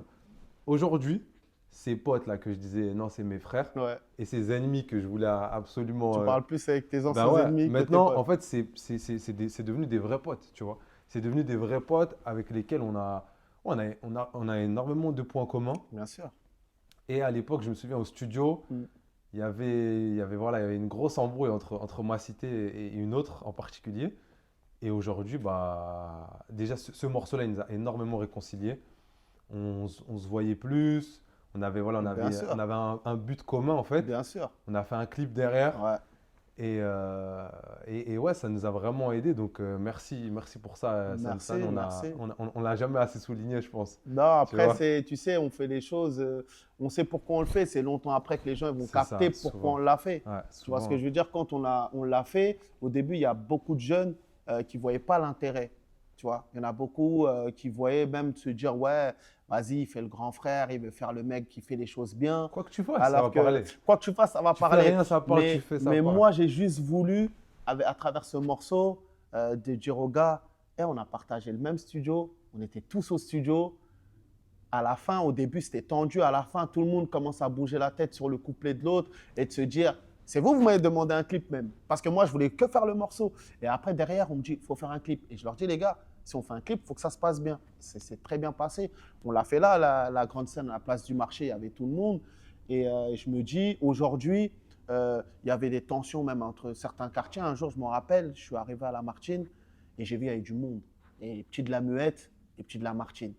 Aujourd'hui, ces potes-là que je disais, non, c'est mes frères, Ouais. et ces ennemis que je voulais absolument… Tu parles plus avec tes anciens bah ouais, ennemis que tes maintenant, potes. en fait, c'est devenu des vrais potes, tu vois. C'est devenu des vrais potes avec lesquels on a énormément de points communs. Bien sûr. Et à l'époque, je me souviens au studio, Mm. voilà, il y avait une grosse embrouille entre ma cité et une autre en particulier. Et aujourd'hui, bah, déjà, ce morceau-là, il nous a énormément réconciliés. On se voyait plus. Voilà, Bien sûr. on avait un but commun, en fait. Bien sûr. On a fait un clip derrière. Ouais. Et ouais, ça nous a vraiment aidé. Donc, merci pour ça, Merci, San. merci. On l'a jamais assez souligné, je pense. Non, Tu vois? après, tu sais, on fait les choses, on sait pourquoi on le fait. C'est longtemps après que les gens ils vont C'est ça, capter pourquoi souvent. on l'a fait. Ouais, Tu vois ce souvent. que je veux dire? Quand on l'a fait, au début, il y a beaucoup de jeunes qui ne voyaient pas l'intérêt. Tu vois? Il y en a beaucoup qui voyaient même se dire, ouais, vas-y, il fait le grand frère, il veut faire le mec qui fait les choses bien. Quoi que tu fasses, ça Alors va que parler. quoi que tu fasses, ça va Tu fais parler. rien, ça parle. Mais, Tu fais, ça mais parle. moi, j'ai juste voulu, à travers ce morceau, de dire aux gars, on a partagé le même studio, on était tous au studio. À la fin, au début, c'était tendu. À la fin, tout le monde commence à bouger la tête sur le couplet de l'autre et de se dire, c'est vous m'avez demandé un clip même. Parce que moi, je voulais que faire le morceau. Et après, derrière, on me dit, il faut faire un clip. Et je leur dis, les gars, si on fait un clip, il faut que ça se passe bien. C'est très bien passé. On l'a fait là, la grande scène à la place du marché, il y avait tout le monde. Et je me dis, aujourd'hui, il y avait des tensions même entre certains quartiers. Un jour, je me rappelle, je suis arrivé à la Martine et j'ai vu, il y avait du monde. Et les petits de la Muette, les petits de la Martine.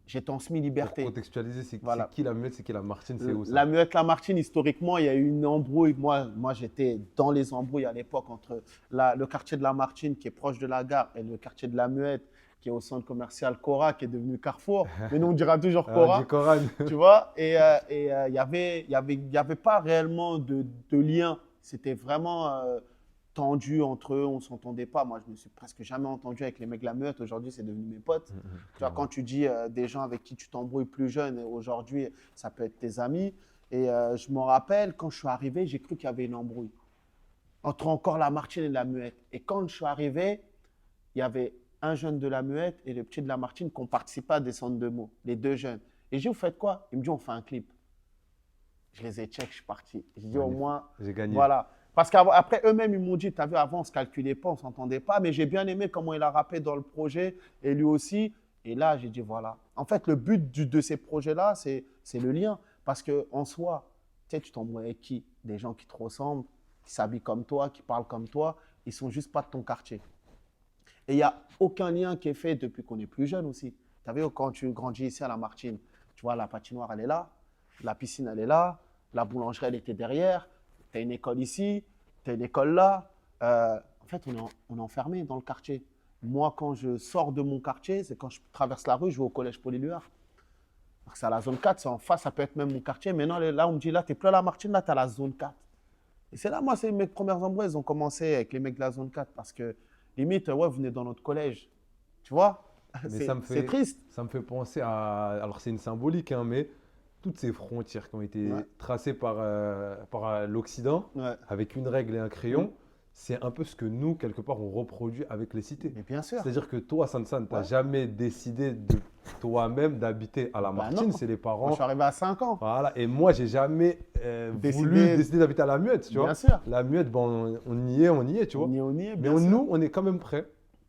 J'étais en Pour semi-liberté. contextualiser, c'est Voilà. qui la Muette, c'est qui la Martine, c'est où ça? La Muette, la Martine, historiquement, il y a eu une embrouille. Moi j'étais dans les embrouilles à l'époque entre le quartier de la Martine, qui est proche de la gare, et le quartier de la Muette, qui est au centre commercial Cora, qui est devenu Carrefour. Mais nous, on dira toujours Cora. Du Coran. Tu vois, et il y avait pas réellement de lien. C'était vraiment tendu entre eux, on ne s'entendait pas. Moi, je me suis presque jamais entendu avec les mecs de la Meute. Aujourd'hui, c'est devenu mes potes. Tu vois, quand tu dis des gens avec qui tu t'embrouilles plus jeune, et aujourd'hui, ça peut être tes amis. Et je me rappelle, quand je suis arrivé, j'ai cru qu'il y avait une embrouille entre encore la Martine et la Muette. Et quand je suis arrivé, il y avait un jeune de la Muette et le petit de la Martine qui ont participé à Descendre de mots, les deux jeunes. Et j'ai dit, vous faites quoi? Ils me disent, on fait un clip. Je les ai check, je suis parti. J'ai dit, au Magnifique. moins, J'ai gagné. voilà. Parce qu'après, eux-mêmes, ils m'ont dit, tu as vu, avant, on ne se calculait pas, on ne s'entendait pas, mais j'ai bien aimé comment il a rappé dans le projet, et lui aussi. Et là, j'ai dit, voilà. En fait, le but de ces projets-là, c'est le lien. Parce qu'en soi, tu sais, tu t'embrouilles avec qui? Des gens qui te ressemblent, qui s'habillent comme toi, qui parlent comme toi, ils ne sont juste pas de ton quartier. Et il n'y a aucun lien qui est fait depuis qu'on est plus jeune aussi. Tu as vu, quand tu grandis ici à la Martine, tu vois, la patinoire, elle est là, la piscine, elle est là, la boulangerie, elle était derrière, tu as une école ici, tu as une école là. En fait, on est enfermé dans le quartier. Moi, quand je sors de mon quartier, c'est quand je traverse la rue, je vais au collège Polyluard. C'est à la zone 4, c'est en face, ça peut être même mon quartier. Maintenant, là, on me dit, là, tu n'es plus à la Martine, là, tu es à la zone 4. Et c'est là, moi, c'est mes premières embrouilles, elles ont commencé avec les mecs de la zone 4 parce que, limite, ouais, vous venez dans notre collège. Tu vois? Mais ça me C'est fait, triste. ça me fait penser à… Alors, c'est une symbolique, hein, mais toutes ces frontières qui ont été Ouais. tracées par l'Occident, Ouais. avec une règle et un crayon, c'est un peu ce que nous, quelque part, on reproduit avec les cités. Mais bien sûr. C'est-à-dire que toi, Sansan, tu n'as Ouais. jamais décidé de toi-même d'habiter à la Bah Martine, non. c'est les Moi, parents. je suis arrivé à 5 ans. Voilà. Et moi, j'ai jamais voulu Décidé- décider d'habiter à la Muette, tu vois. Bien sûr. La Muette, bon, on y est, tu vois. On y est, Mais bien sûr. nous, on est quand même prêts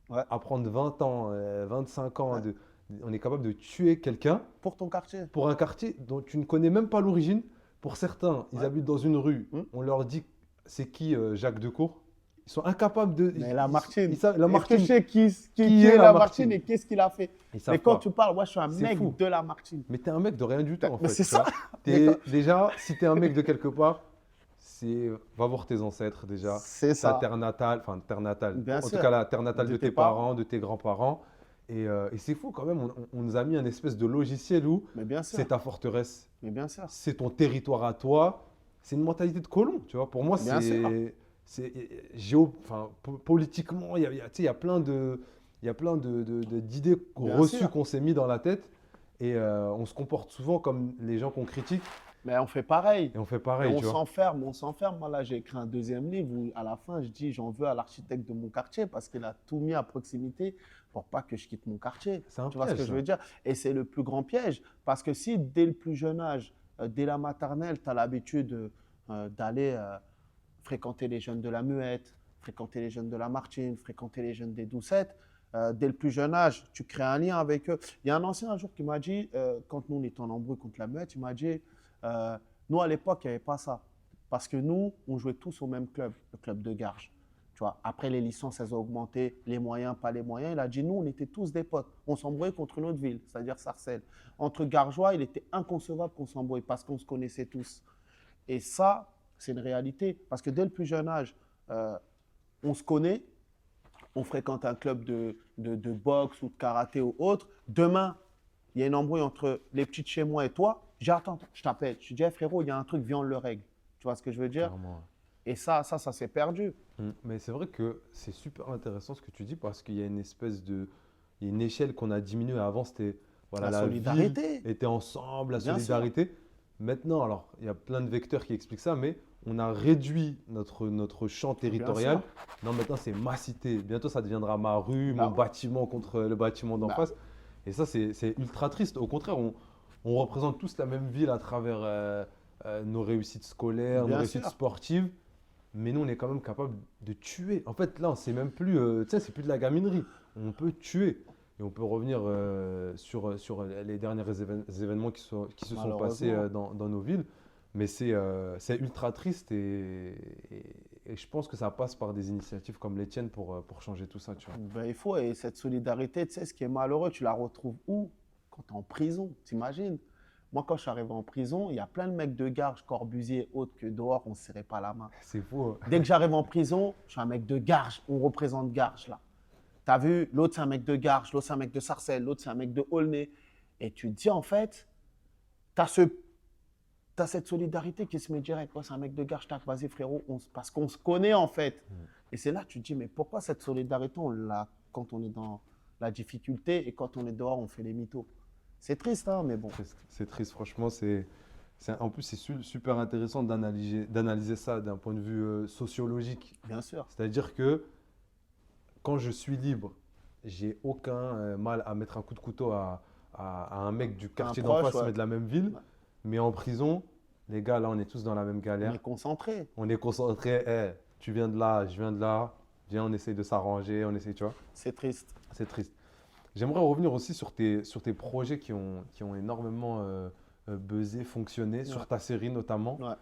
Ouais. à prendre 20 ans, 25 ans. Ouais. On est capable de tuer quelqu'un Pour ton quartier. pour un quartier dont tu ne connais même pas l'origine. Pour certains, ils Ouais. habitent dans une rue. Hmm. On leur dit c'est qui Jacques Decour. Ils sont incapables de. Mais la Martine. Ils savent, la Est-ce que Martine. je sais qui Qui est est la la Martine Martine et qu'est-ce qu'il a fait? Ils savent Mais quand pas. tu parles, moi, je suis un C'est mec fou. de la Martine. Mais t'es un mec de rien du tout en Mais fait. c'est tu vois. ça. T'es- Mais déjà, si t'es un mec de quelque part, va voir tes ancêtres déjà. C'est Ta ça. terre natale, enfin terre natale. Bien en sûr. tout cas, la terre natale De de tes tes parents, de tes grands-parents. Et c'est fou quand même. On nous a mis un espèce de logiciel où Mais bien sûr. c'est ta forteresse, Mais bien sûr. c'est ton territoire à toi. C'est une mentalité de colon, tu vois. Pour moi, Bien sûr. c'est politiquement, tu sais, il y a plein d'idées Bien reçues sûr. qu'on s'est mis dans la tête. Et on se comporte souvent comme les gens qu'on critique. Mais on fait pareil. Et on fait Et pareil, on tu vois. s'enferme, on s'enferme. Moi, là, j'ai écrit un deuxième livre où, à la fin, je dis j'en veux à l'architecte de mon quartier parce qu'il a tout mis à proximité pour pas que je quitte mon quartier. C'est un Tu vois ce piège, que je ça. veux dire? Et c'est le plus grand piège parce que si, dès le plus jeune âge, dès la maternelle, tu as l'habitude d'aller fréquenter les jeunes de la Muette, fréquenter les jeunes de la Martine, fréquenter les jeunes des Doucettes, dès le plus jeune âge, tu crées un lien avec eux. Il y a un ancien un jour qui m'a dit, quand nous on était en embrouille contre la Muette, il m'a dit, nous à l'époque, il n'y avait pas ça. Parce que nous, on jouait tous au même club, le club de Garges. Tu vois, après, les licences, elles ont augmenté, les moyens, pas les moyens. Il a dit, nous, on était tous des potes. On s'embrouillait contre une autre ville, c'est-à-dire Sarcelles. Entre Gargeois, il était inconcevable qu'on s'embrouille parce qu'on se connaissait tous. Et ça, c'est une réalité. Parce que dès le plus jeune âge, on se connaît, on fréquente un club de boxe ou de karaté ou autre. Demain, il y a une embrouille entre les petits de chez moi et toi. Je dis, attends, je t'appelle. Je dis, hey, frérot, il y a un truc, viens, on le règle. Tu vois ce que je veux dire? Clairement. Et ça s'est perdu. Mais c'est vrai que c'est super intéressant ce que tu dis parce qu'il y a une espèce de. Il y a une échelle qu'on a diminuée. Avant, c'était voilà, La ville solidarité. était ensemble, la Bien sûr. solidarité. Maintenant, alors, il y a plein de vecteurs qui expliquent ça, mais on a réduit notre champ territorial. Non, maintenant, c'est ma cité. Bientôt, ça deviendra ma rue, Bah mon ouais. bâtiment contre le bâtiment d'en Bah face. Et ça, c'est ultra triste. Au contraire, on représente tous la même ville à travers nos réussites scolaires, Bien nos réussites sûr. sportives. Mais nous, on est quand même capable de tuer. En fait, là, c'est même plus, tu sais, c'est plus de la gaminerie. On peut tuer. Et on peut revenir sur les derniers événements qui se sont passés dans nos villes. Mais c'est ultra triste et je pense que ça passe par des initiatives comme les tiennes pour changer tout ça, tu vois. Ben, il faut, et cette solidarité, tu sais, ce qui est malheureux, tu la retrouves où? Quand tu es en prison, t'imagines? Moi, quand je suis arrivé en prison, il y a plein de mecs de Garges, Corbusier, autres, que dehors, on ne se serrait pas la main. C'est fou. Hein. Dès que j'arrive en prison, je suis un mec de Garges, on représente Garges, là. Tu as vu, l'autre, c'est un mec de Garges, l'autre, c'est un mec de Sarcelles, l'autre, c'est un mec de Aulnay. Et tu te dis, en fait, tu as cette solidarité qui se met direct. Ouais, c'est un mec de Garges, tac, vas-y, frérot, parce qu'on se connaît, en fait. Et c'est là que tu te dis, mais pourquoi cette solidarité, on l'a quand on est dans la difficulté et quand on est dehors, on fait les mythos? C'est triste, hein, mais bon. C'est triste, franchement. En plus, c'est super intéressant d'analyser ça d'un point de vue sociologique. Bien sûr. C'est-à-dire que quand je suis libre, j'ai aucun mal à mettre un coup de couteau à un mec du quartier d'en proche, face, ouais. mais de la même ville. Ouais. Mais en prison, les gars, là, on est tous dans la même On galère. est concentré. On est concentrés. Eh, tu viens de là, je viens de là. Viens, on essaye de s'arranger, on essaye, tu vois. C'est triste. C'est triste. J'aimerais revenir aussi sur tes projets qui ont énormément buzzé, fonctionné, sur Ouais. ta série notamment. Ouais.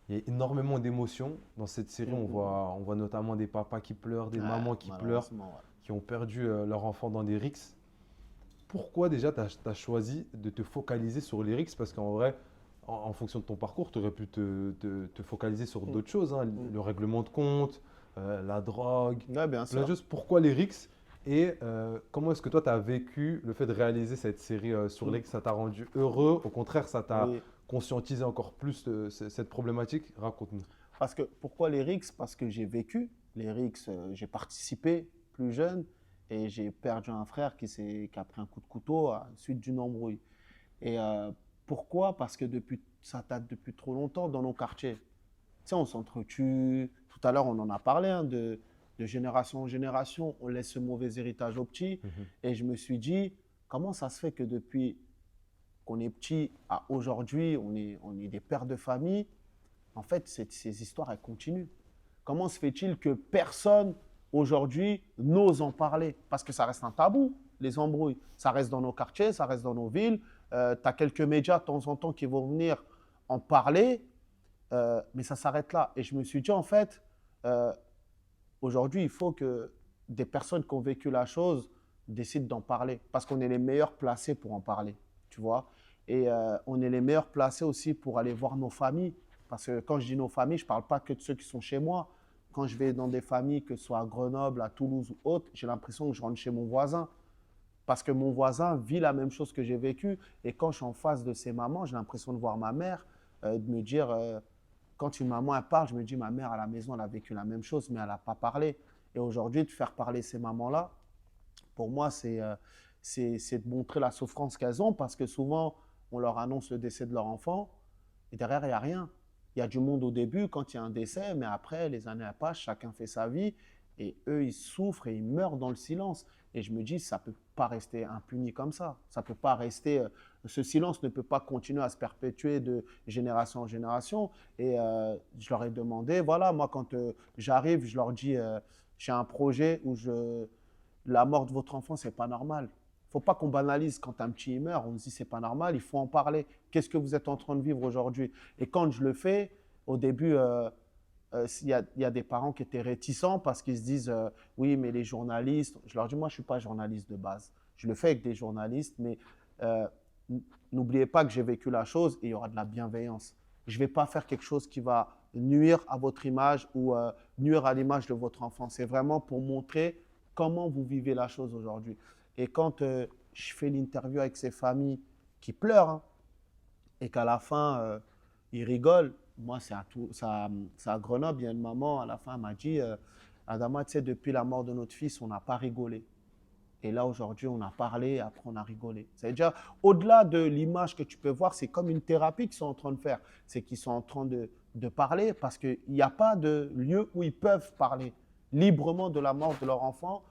Il y a énormément d'émotions. Dans cette série, on Mhm. voit notamment des papas qui pleurent, des Ouais, mamans qui pleurent, malheureusement, ouais. qui ont perdu leur enfant dans des rixes. Pourquoi déjà tu as choisi de te focaliser sur les rixes? Parce qu'en vrai, en fonction de ton parcours, tu aurais pu te focaliser sur d'autres choses, hein, le règlement de compte, la drogue, Ouais, bien plein de sûr. choses. Pourquoi les rixes? Et comment est-ce que toi, tu as vécu le fait de réaliser cette série sur les rixes? Ça t'a rendu heureux? Au contraire, ça t'a Oui. conscientisé encore plus de cette problématique? Raconte-nous. Parce que, pourquoi les RICS? Parce que j'ai vécu les RICS, j'ai participé plus jeune et j'ai perdu un frère qui a pris un coup de couteau à la suite d'une embrouille. Et pourquoi? Parce que ça date depuis trop longtemps dans nos quartiers. sais, on s'entretue. Tout à l'heure, on en a parlé, hein, de génération en génération, on laisse ce mauvais héritage aux petits. Et je me suis dit, comment ça se fait que depuis qu'on est petit à aujourd'hui, on est des pères de famille, en fait, ces histoires, elles continuent. Comment se fait-il que personne aujourd'hui n'ose en parler? Parce que ça reste un tabou, les embrouilles. Ça reste dans nos quartiers, ça reste dans nos villes. Tu as quelques médias de temps en temps qui vont venir en parler, mais ça s'arrête là. Et je me suis dit, en fait, aujourd'hui, il faut que des personnes qui ont vécu la chose décident d'en parler. Parce qu'on est les meilleurs placés pour en parler, tu vois. Et on est les meilleurs placés aussi pour aller voir nos familles. Parce que quand je dis nos familles, je ne parle pas que de ceux qui sont chez moi. Quand je vais dans des familles, que ce soit à Grenoble, à Toulouse ou autre, j'ai l'impression que je rentre chez mon voisin. Parce que mon voisin vit la même chose que j'ai vécu. Et quand je suis en face de ses mamans, j'ai l'impression de voir ma mère, de me dire, quand une maman elle parle, je me dis, ma mère à la maison, elle a vécu la même chose, mais elle n'a pas parlé. Et aujourd'hui, de faire parler ces mamans-là, pour moi, c'est de montrer la souffrance qu'elles ont, parce que souvent, on leur annonce le décès de leur enfant, et derrière, il n'y a rien. Il y a du monde au début quand il y a un décès, mais après, les années passent, chacun fait sa vie, et eux, ils souffrent et ils meurent dans le silence. Et je me dis, ça ne peut pas rester impuni comme ça. Ça peut pas rester, ce silence ne peut pas continuer à se perpétuer de génération en génération. Et je leur ai demandé, voilà, moi, quand j'arrive, je leur dis, j'ai un projet où la mort de votre enfant, ce n'est pas normal. Il ne faut pas qu'on banalise quand un petit meurt, on se dit c'est pas normal, il faut en parler. Qu'est-ce que vous êtes en train de vivre aujourd'hui? Et quand je le fais, au début, il y a des parents qui étaient réticents parce qu'ils se disent oui, mais les journalistes. Je leur dis, moi, je ne suis pas journaliste de base. Je le fais avec des journalistes, mais n'oubliez pas que j'ai vécu la chose et il y aura de la bienveillance. Je ne vais pas faire quelque chose qui va nuire à votre image ou nuire à l'image de votre enfant. C'est vraiment pour montrer comment vous vivez la chose aujourd'hui. Et quand je fais l'interview avec ces familles qui pleurent, hein, et qu'à la fin, ils rigolent, moi, c'est à Grenoble, il y a une maman, à la fin, elle m'a dit Adama, tu sais, depuis la mort de notre fils, on n'a pas rigolé. Et là, aujourd'hui, on a parlé, après, on a rigolé. C'est-à-dire, au-delà de l'image que tu peux voir, c'est comme une thérapie qu'ils sont en train de faire. C'est qu'ils sont en train de parler parce qu'il n'y a pas de lieu où ils peuvent parler librement de la mort de leur enfant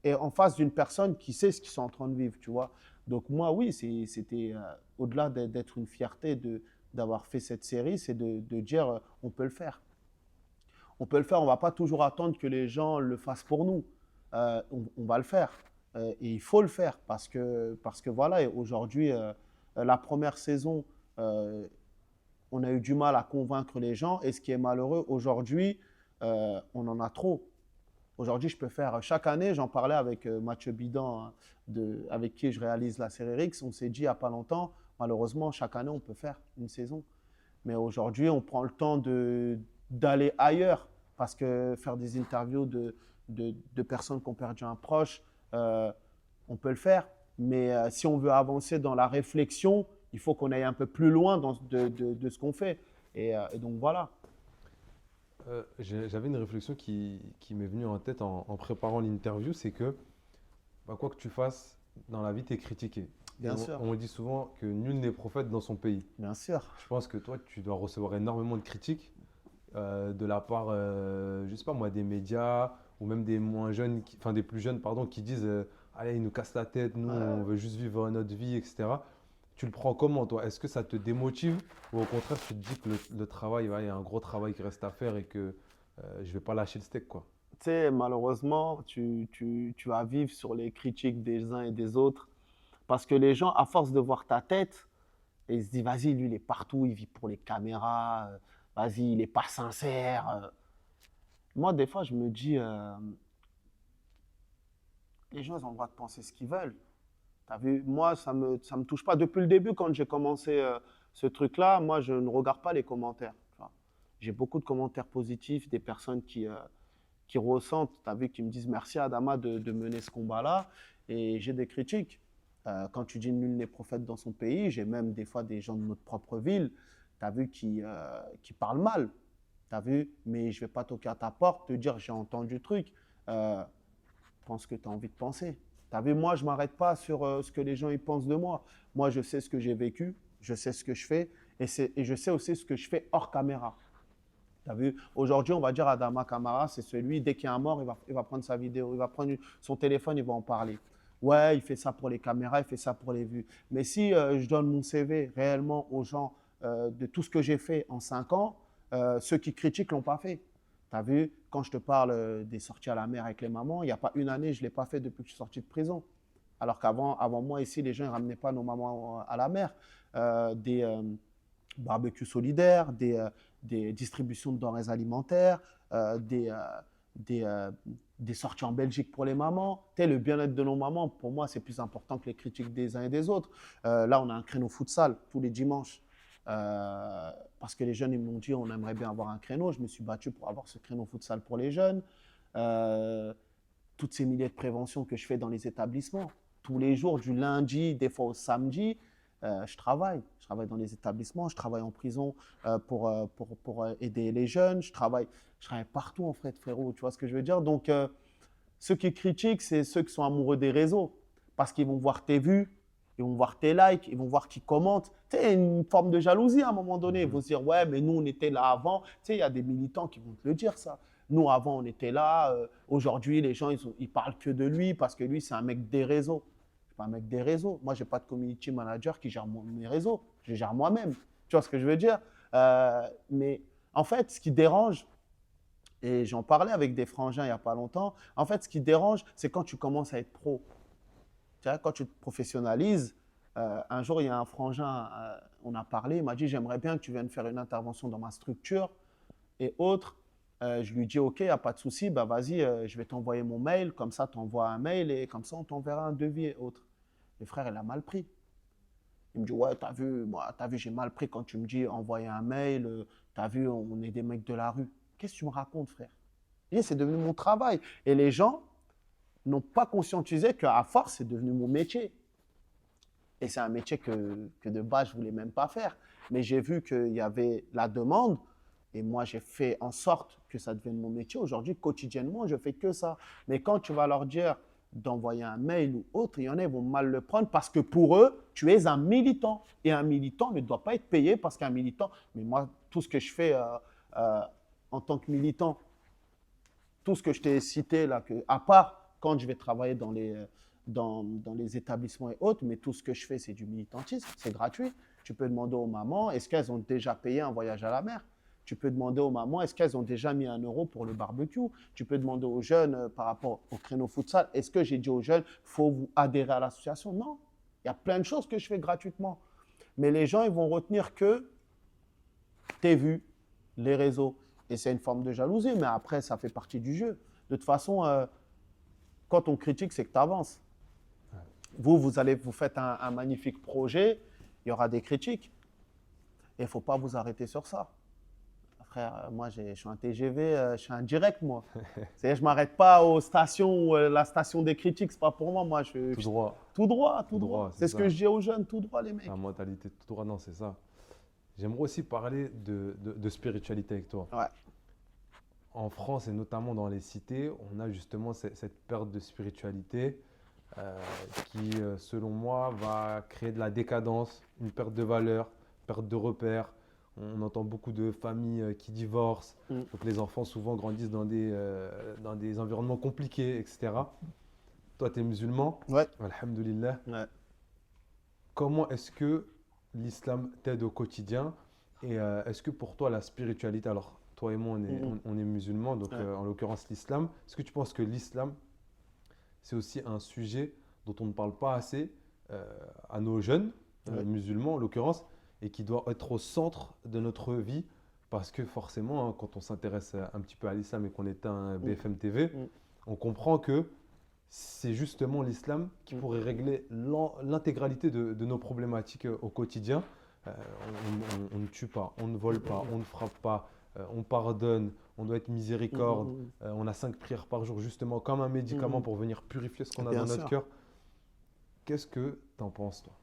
et en face d'une personne qui sait ce qu'ils sont en train de vivre, tu vois. Donc moi, oui, c'était au-delà d'être une fierté d'avoir fait cette série, c'est de dire on peut le faire. On peut le faire, on ne va pas toujours attendre que les gens le fassent pour nous. On va le faire. Et il faut le faire parce que voilà, aujourd'hui, la première saison, on a eu du mal à convaincre les gens. Et ce qui est malheureux, aujourd'hui, on en a trop. Aujourd'hui, je peux faire, chaque année, j'en parlais avec Mathieu Bidan, hein, avec qui je réalise la série Rix. On s'est dit il n'y a pas longtemps, malheureusement, chaque année, on peut faire une saison. Mais aujourd'hui, on prend le temps d'aller ailleurs parce que faire des interviews de personnes qui ont perdu un proche, on peut le faire. Mais si on veut avancer dans la réflexion, il faut qu'on aille un peu plus loin de ce qu'on fait. Et donc voilà. J'avais une réflexion qui m'est venue en tête en préparant l'interview, c'est que bah, quoi que tu fasses dans la vie, tu es critiqué. Bien sûr. On dit souvent que nul n'est prophète dans son pays. Bien sûr. Je pense que toi, tu dois recevoir énormément de critiques de la part, je sais pas moi, des médias ou même des moins jeunes, enfin des plus jeunes, pardon, qui disent allez, ils nous cassent la tête, nous, on veut juste vivre notre vie, etc. Tu le prends comment, toi? Est-ce que ça te démotive ou au contraire, tu te dis que le travail, ouais, il y a un gros travail qui reste à faire et que je ne vais pas lâcher le steak, quoi? Tu sais, malheureusement, tu vas vivre sur les critiques des uns et des autres parce que les gens, à force de voir ta tête, ils se disent, vas-y, lui, il est partout, il vit pour les caméras, vas-y, il n'est pas sincère. Moi, des fois, je me dis, les gens, ils ont le droit de penser ce qu'ils veulent. T'as vu, moi, ça me touche pas. Depuis le début, quand j'ai commencé ce truc-là, moi, je ne regarde pas les commentaires. Tu vois. J'ai beaucoup de commentaires positifs, des personnes qui ressentent, tu as vu, qui me disent merci Adama de mener ce combat-là. Et j'ai des critiques. Quand tu dis nul n'est prophète dans son pays, j'ai même des fois des gens de notre propre ville, tu as vu, qui parlent mal. Tu as vu, mais je ne vais pas toquer à ta porte, te dire j'ai entendu le truc. Pense que tu as envie de penser. Tu as vu, moi, je ne m'arrête pas sur ce que les gens ils pensent de moi. Moi, je sais ce que j'ai vécu, je sais ce que je fais et je sais aussi ce que je fais hors caméra. T'as vu? Aujourd'hui, on va dire Adama Kamara, c'est celui, dès qu'il y a un mort, il va prendre sa vidéo, il va prendre son téléphone, il va en parler. Ouais, il fait ça pour les caméras, il fait ça pour les vues. Mais si je donne mon CV réellement aux gens de tout ce que j'ai fait en 5 ans, ceux qui critiquent ne l'ont pas fait. Tu as vu, quand je te parle des sorties à la mer avec les mamans, il n'y a pas une année, je ne l'ai pas fait depuis que je suis sorti de prison. Alors avant moi, ici, les gens ne ramenaient pas nos mamans à la mer. Des barbecues solidaires, des distributions de denrées alimentaires, des sorties en Belgique pour les mamans. Tu sais, le bien-être de nos mamans, pour moi, c'est plus important que les critiques des uns et des autres. Là, on a un créneau futsal tous les dimanches. Parce que les jeunes, ils m'ont dit, on aimerait bien avoir un créneau. Je me suis battu pour avoir ce créneau futsal pour les jeunes. Toutes ces milliers de préventions que je fais dans les établissements. Tous les jours, du lundi, des fois au samedi, je travaille. Je travaille dans les établissements, je travaille en prison pour aider les jeunes. Je travaille partout en fait, frérot. Tu vois ce que je veux dire? Donc, ceux qui critiquent, c'est ceux qui sont amoureux des réseaux. Parce qu'ils vont voir tes vues, ils vont voir tes likes, ils vont voir qui commente. Tu sais, une forme de jalousie à un moment donné. Ils vont se dire, ouais, mais nous, on était là avant. Tu sais, il y a des militants qui vont te le dire, ça. Nous, avant, on était là. Aujourd'hui, les gens, ils parlent que de lui parce que lui, c'est un mec des réseaux. Je suis pas un mec des réseaux. Moi, je n'ai pas de community manager qui gère mes réseaux. Je les gère moi-même. Tu vois ce que je veux dire? Mais en fait, ce qui dérange, et j'en parlais avec des frangins il n'y a pas longtemps, en fait, ce qui dérange, c'est quand tu commences à être pro. Tu vois, quand tu te professionnalises, un jour, il y a un frangin, on a parlé, il m'a dit, j'aimerais bien que tu viennes faire une intervention dans ma structure et autres. Je lui dis, OK, il n'y a pas de souci, bah, vas-y, je vais t'envoyer mon mail, comme ça, tu envoies un mail et comme ça, on t'enverra un devis et autres. Le frère, il a mal pris. Il me dit, ouais, t'as vu, j'ai mal pris quand tu me dis envoyer un mail, t'as vu, on est des mecs de la rue. Qu'est-ce que tu me racontes, frère? Et c'est devenu mon travail. Et les gens n'ont pas conscientisé qu'à force, c'est devenu mon métier. Et c'est un métier que de base, je ne voulais même pas faire. Mais j'ai vu qu'il y avait la demande et moi, j'ai fait en sorte que ça devienne mon métier. Aujourd'hui, quotidiennement, je ne fais que ça. Mais quand tu vas leur dire d'envoyer un mail ou autre, il y en a, ils vont mal le prendre parce que pour eux, tu es un militant. Et un militant ne doit pas être payé parce qu'un militant, mais moi, tout ce que je fais en tant que militant, tout ce que je t'ai cité là, à part quand je vais travailler dans les établissements et autres, mais tout ce que je fais, c'est du militantisme, c'est gratuit. Tu peux demander aux mamans, est-ce qu'elles ont déjà payé un voyage à la mer? Tu peux demander aux mamans, est-ce qu'elles ont déjà mis 1 euro pour le barbecue? Tu peux demander aux jeunes par rapport au créneau futsal, est-ce que j'ai dit aux jeunes, il faut vous adhérer à l'association? Non, il y a plein de choses que je fais gratuitement. Mais les gens, ils vont retenir que tes vues, les réseaux. Et c'est une forme de jalousie, mais après, ça fait partie du jeu. De toute façon, quand on critique, c'est que tu avances. Vous faites un magnifique projet, il y aura des critiques. Et il ne faut pas vous arrêter sur ça. Frère, moi, je suis un TGV, je suis un direct, moi. Je ne m'arrête pas aux stations, la station des critiques, ce n'est pas pour moi. Moi, Tout droit. Tout droit, tout Tout droit. droit, C'est ce c'est que ça. je dis aux jeunes, tout droit, les mecs. La mentalité tout droit, non, c'est ça. J'aimerais aussi parler de spiritualité avec toi. Ouais. En France et notamment dans les cités, on a justement cette perte de spiritualité qui, selon moi, va créer de la décadence, une perte de valeur, perte de repères. On entend beaucoup de familles qui divorcent. Donc les enfants souvent grandissent dans des environnements compliqués, etc. Toi, tu es musulman. Ouais. Alhamdulillah. Ouais. Comment est-ce que l'islam t'aide au quotidien et est-ce que pour toi la spiritualité, alors toi et moi on est musulmans, donc Ouais. en l'occurrence l'islam, est-ce que tu penses que l'islam c'est aussi un sujet dont on ne parle pas assez à nos jeunes Ouais. musulmans en l'occurrence et qui doit être au centre de notre vie parce que forcément hein, quand on s'intéresse un petit peu à l'islam et qu'on éteint BFM TV, on comprend que c'est justement l'islam qui pourrait régler l'intégralité de nos problématiques au quotidien. On ne tue pas, on ne vole pas, on ne frappe pas, on pardonne, on doit être miséricorde. On a 5 prières par jour, justement, comme un médicament pour venir purifier ce qu'on a Bien dans notre sûr. cœur. Qu'est-ce que tu en penses, toi?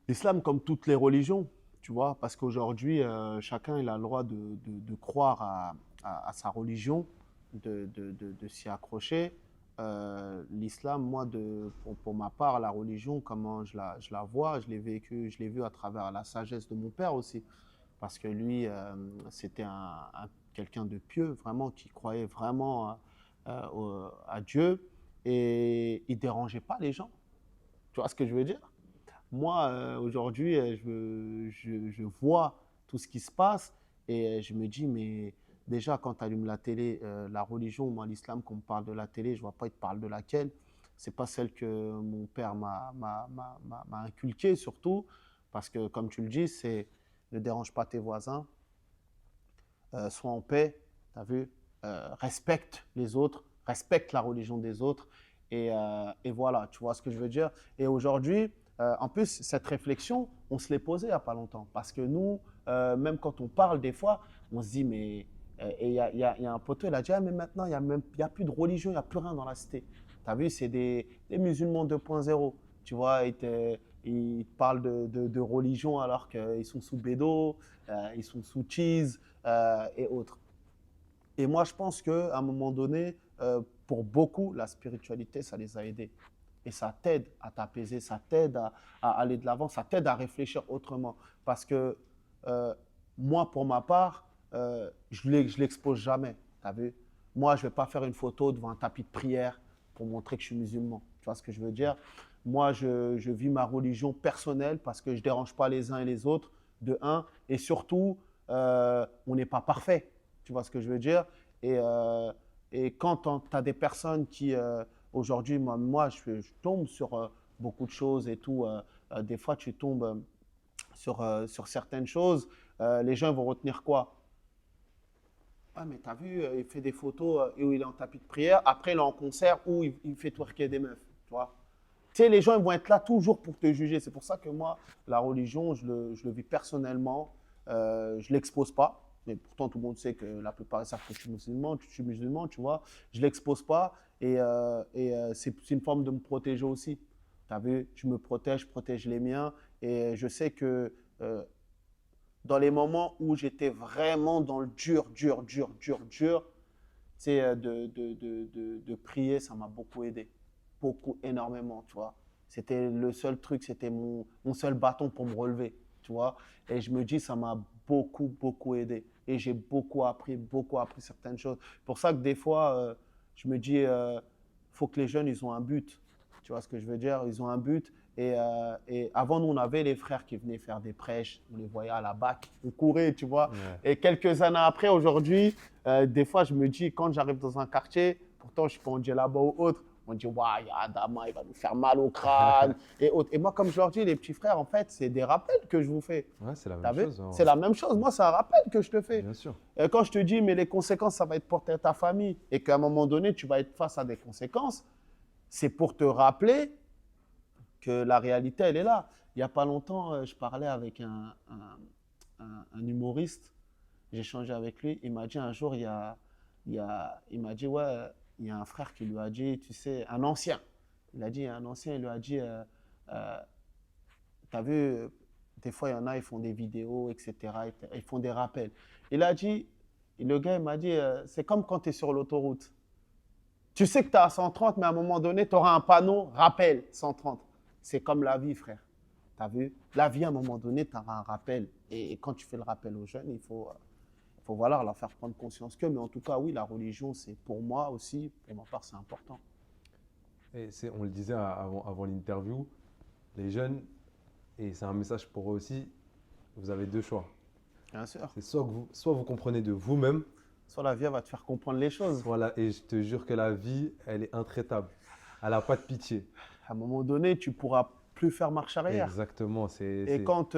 L'islam, comme toutes les religions, tu vois, parce qu'aujourd'hui, chacun il a le droit de croire à sa religion, de s'y accrocher. L'islam, moi, pour ma part, la religion, comment je la vois, je l'ai vécu, je l'ai vu à travers la sagesse de mon père aussi. parce que lui, c'était quelqu'un de pieux, vraiment, qui croyait vraiment à Dieu, et il ne dérangeait pas les gens. Tu vois ce que je veux dire? Moi, aujourd'hui, je vois tout ce qui se passe et je me dis, mais déjà, quand tu allumes la télé, la religion, moi, l'islam, quand on me parle de la télé, je ne vois pas, il te parle de laquelle. Ce n'est pas celle que mon père m'a inculquée, surtout, parce que, comme tu le dis, c'est ne dérange pas tes voisins, sois en paix, tu as vu, respecte les autres, respecte la religion des autres, et voilà, tu vois ce que je veux dire. Et aujourd'hui, en plus, cette réflexion, on se l'est posée il n'y a pas longtemps, parce que nous, même quand on parle des fois, on se dit, mais… Et il y a un poteau, il a dit, ah, mais maintenant, il y a plus de religion, il n'y a plus rien dans la cité. Tu as vu, c'est des musulmans 2.0, tu vois, ils parlent de religion alors qu'ils sont sous bédo, ils sont sous cheese et autres. Et moi, je pense qu'à un moment donné, pour beaucoup, la spiritualité, ça les a aidés. Et ça t'aide à t'apaiser, ça t'aide à aller de l'avant, ça t'aide à réfléchir autrement. Parce que moi, pour ma part, je ne l'expose jamais. Tu as vu? Moi, je ne vais pas faire une photo devant un tapis de prière pour montrer que je suis musulman. Tu vois ce que je veux dire? Moi, je vis ma religion personnelle parce que je ne dérange pas les uns et les autres, de un. Et surtout, on n'est pas parfait. Tu vois ce que je veux dire? Et quand tu as des personnes qui, aujourd'hui, moi je tombe sur beaucoup de choses et tout. Des fois, tu tombes sur certaines choses. Les gens vont retenir quoi? Ah, mais t'as vu, il fait des photos où il est en tapis de prière. Après, il est en concert où il fait twerker des meufs. Tu vois? Tu sais, les gens ils vont être là toujours pour te juger. C'est pour ça que moi, la religion, je le vis personnellement. Je ne l'expose pas. Mais pourtant, tout le monde sait que la plupart savent que je suis musulman, tu vois. Je ne l'expose pas et c'est une forme de me protéger aussi. Tu as vu, je me protège, je protège les miens et je sais que dans les moments où j'étais vraiment dans le dur, tu sais, de prier, ça m'a beaucoup aidé. Beaucoup, énormément, tu vois. C'était le seul truc, c'était mon seul bâton pour me relever, tu vois. Et je me dis, ça m'a beaucoup aidé. Et j'ai beaucoup appris certaines choses. C'est pour ça que des fois, je me dis, faut que les jeunes, ils ont un but. Tu vois ce que je veux dire? Ils ont un but. Et avant, nous, on avait les frères qui venaient faire des prêches. On les voyait à la BAC. On courait, tu vois. Ouais. Et quelques années après, aujourd'hui, des fois, je me dis, quand j'arrive dans un quartier, pourtant, je suis pas en djellaba ou autre, on dit, waouh, il y a Adama, il va nous faire mal au crâne et autres. Et moi, comme je leur dis, les petits frères, en fait, c'est des rappels que je vous fais. Ouais, c'est la même chose. Hein. C'est la même chose. Moi, c'est un rappel que je te fais. Bien sûr. Et quand je te dis, mais les conséquences, ça va être pour ta famille et qu'à un moment donné, tu vas être face à des conséquences, c'est pour te rappeler que la réalité, elle est là. Il n'y a pas longtemps, je parlais avec un humoriste. J'ai échangé avec lui. Il m'a dit un jour, il m'a dit, ouais, il y a un frère qui lui a dit, tu sais, un ancien. Il lui a dit, t'as vu, des fois, il y en a, ils font des vidéos, etc. Ils font des rappels. Il a dit, le gars, il m'a dit, c'est comme quand tu es sur l'autoroute. Tu sais que tu es à 130, mais à un moment donné, tu auras un panneau, rappel, 130. C'est comme la vie, frère. Tu as vu? La vie, à un moment donné, tu auras un rappel. Et quand tu fais le rappel aux jeunes, il faut voilà, leur faire prendre conscience que. Mais en tout cas, oui, la religion, c'est pour moi aussi, pour ma part, c'est important. Et on le disait avant l'interview, les jeunes, et c'est un message pour eux aussi, vous avez deux choix. Bien sûr. C'est soit vous comprenez de vous-même, soit la vie va te faire comprendre les choses. Voilà, et je te jure que la vie, elle est intraitable. Elle n'a pas de pitié. À un moment donné, tu ne pourras plus faire marche arrière. Exactement. Et quand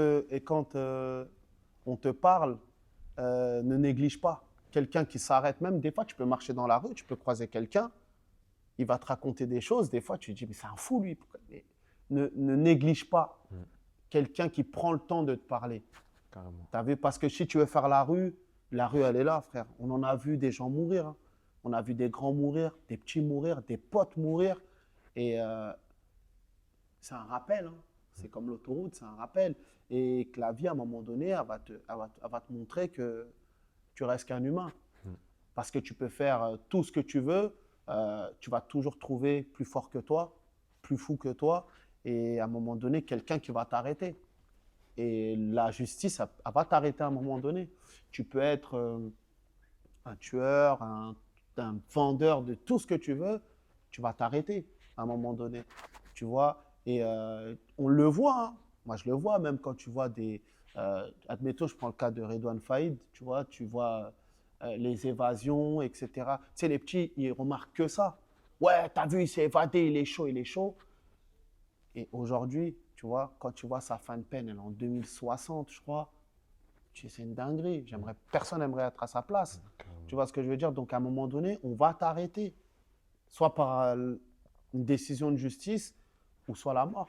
on te parle, ne néglige pas. Quelqu'un qui s'arrête, même des fois, tu peux marcher dans la rue, tu peux croiser quelqu'un, il va te raconter des choses. Des fois, tu te dis, mais c'est un fou, lui. Ne néglige pas quelqu'un qui prend le temps de te parler. Carrément. T'as vu? Parce que si tu veux faire la rue, elle est là, frère. On en a vu des gens mourir. Hein. On a vu des grands mourir, des petits mourir, des potes mourir. Et c'est un rappel. Hein. C'est comme l'autoroute, c'est un rappel. Et que la vie, à un moment donné, elle va te montrer que tu restes qu'un humain. Parce que tu peux faire tout ce que tu veux. Tu vas toujours trouver plus fort que toi, plus fou que toi. Et à un moment donné, quelqu'un qui va t'arrêter. Et la justice, elle va t'arrêter à un moment donné. Tu peux être un tueur, un vendeur de tout ce que tu veux, tu vas t'arrêter à un moment donné. Tu vois, et on le voit, hein. Moi je le vois, même quand tu vois des. Admettons, je prends le cas de Redouane Faïd, tu vois les évasions, etc. Tu sais, les petits, ils remarquent que ça. Ouais, t'as vu, il s'est évadé, il est chaud, il est chaud. Et aujourd'hui, tu vois, quand tu vois sa fin de peine, elle est en 2060, je crois, c'est une dinguerie. Personne n'aimerait être à sa place. Tu vois ce que je veux dire? Donc, à un moment donné, on va t'arrêter. Soit par une décision de justice, ou soit la mort.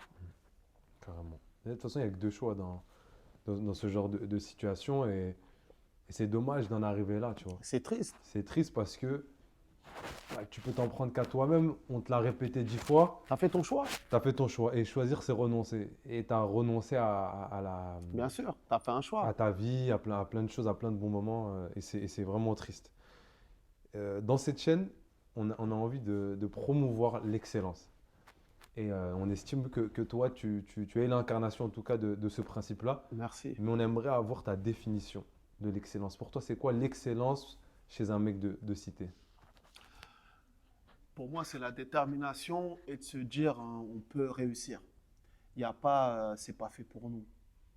Carrément. Et de toute façon, il n'y a que deux choix dans ce genre de situation et c'est dommage d'en arriver là, tu vois. C'est triste. C'est triste parce que tu peux t'en prendre qu'à toi-même, on te l'a répété 10 fois, Tu as fait ton choix, tu as fait ton choix et choisir c'est renoncer. Et tu as renoncé à bien sûr. Tu as fait un choix. ta vie, à plein de choses, à plein de bons moments et c'est vraiment triste. Dans cette chaîne, on a envie de promouvoir l'excellence. Et on estime que toi, tu es l'incarnation en tout cas de ce principe-là. Merci. Mais on aimerait avoir ta définition de l'excellence. Pour toi, c'est quoi l'excellence chez un mec de cité? Pour moi, c'est la détermination et de se dire, hein, on peut réussir. Il n'y a pas, c'est pas fait pour nous.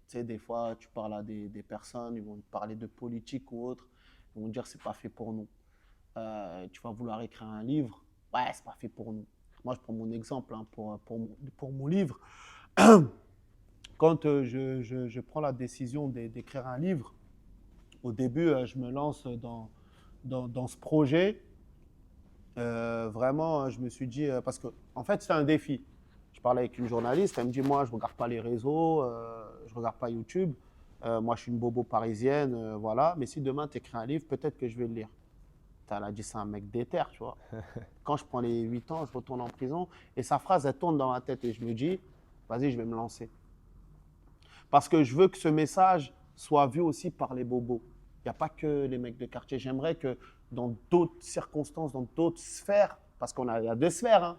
Tu sais, des fois, tu parles à des personnes, ils vont te parler de politique ou autre, ils vont te dire, c'est pas fait pour nous. Tu vas vouloir écrire un livre, ouais, c'est pas fait pour nous. Moi, je prends mon exemple hein, pour mon livre. Quand je prends la décision d'écrire un livre, au début, je me lance dans ce projet. Vraiment, je me suis dit, parce que en fait, c'était un défi. Je parlais avec une journaliste, elle me dit, moi, je ne regarde pas les réseaux, je ne regarde pas YouTube. Moi, je suis une bobo parisienne, voilà. Mais si demain, tu écris un livre, peut-être que je vais le lire. Elle a dit, c'est un mec déter, tu vois. Quand je prends les 8 ans, je retourne en prison. Et sa phrase, elle tourne dans ma tête et je me dis, vas-y, je vais me lancer. Parce que je veux que ce message soit vu aussi par les bobos. Il n'y a pas que les mecs de quartier. J'aimerais que dans d'autres circonstances, dans d'autres sphères, parce qu'il y a deux sphères, hein,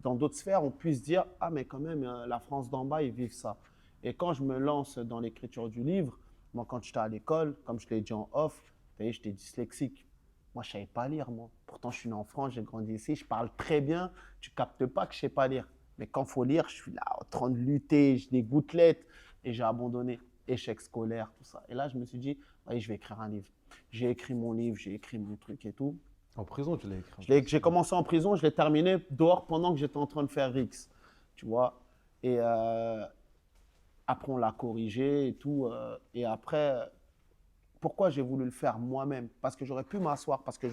dans d'autres sphères, on puisse dire, ah mais quand même, la France d'en bas, ils vivent ça. Et quand je me lance dans l'écriture du livre, moi quand j'étais à l'école, comme je l'ai dit en off, vous voyez, j'étais dyslexique. Moi, je ne savais pas lire, moi. Pourtant, je suis né en France, j'ai grandi ici, je parle très bien. Tu ne captes pas que je ne sais pas lire. Mais quand il faut lire, je suis là en train de lutter, j'ai des gouttelettes et j'ai abandonné. Échec scolaire, tout ça. Et là, je me suis dit, oui, je vais écrire un livre. J'ai écrit mon livre, j'ai écrit mon truc et tout. En prison, tu l'as écrit. J'ai commencé en prison, je l'ai terminé dehors pendant que j'étais en train de faire Rix. Tu vois. Et après, on l'a corrigé et tout. Et après, pourquoi j'ai voulu le faire moi-même? Parce que j'aurais pu m'asseoir. Parce que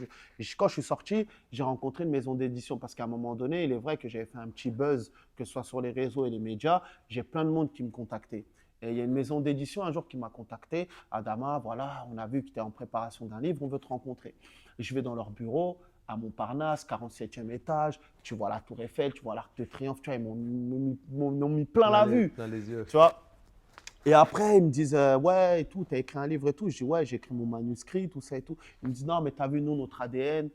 quand je suis sorti, j'ai rencontré une maison d'édition. Parce qu'à un moment donné, il est vrai que j'avais fait un petit buzz, que ce soit sur les réseaux et les médias. J'ai plein de monde qui me contactait. Et il y a une maison d'édition un jour qui m'a contacté. Adama, voilà, on a vu que tu es en préparation d'un livre, on veut te rencontrer. Et je vais dans leur bureau, à Montparnasse, 47e étage. Tu vois la Tour Eiffel, tu vois l'Arc de Triomphe. Tu vois, ils m'ont mis plein la vue. Plein les yeux. Tu vois. Et après, ils me disent, ouais, et tout, tu as écrit un livre et tout. Je dis, ouais, j'ai écrit mon manuscrit, tout ça et tout. Ils me disent, non, mais tu as vu, nous, notre ADN,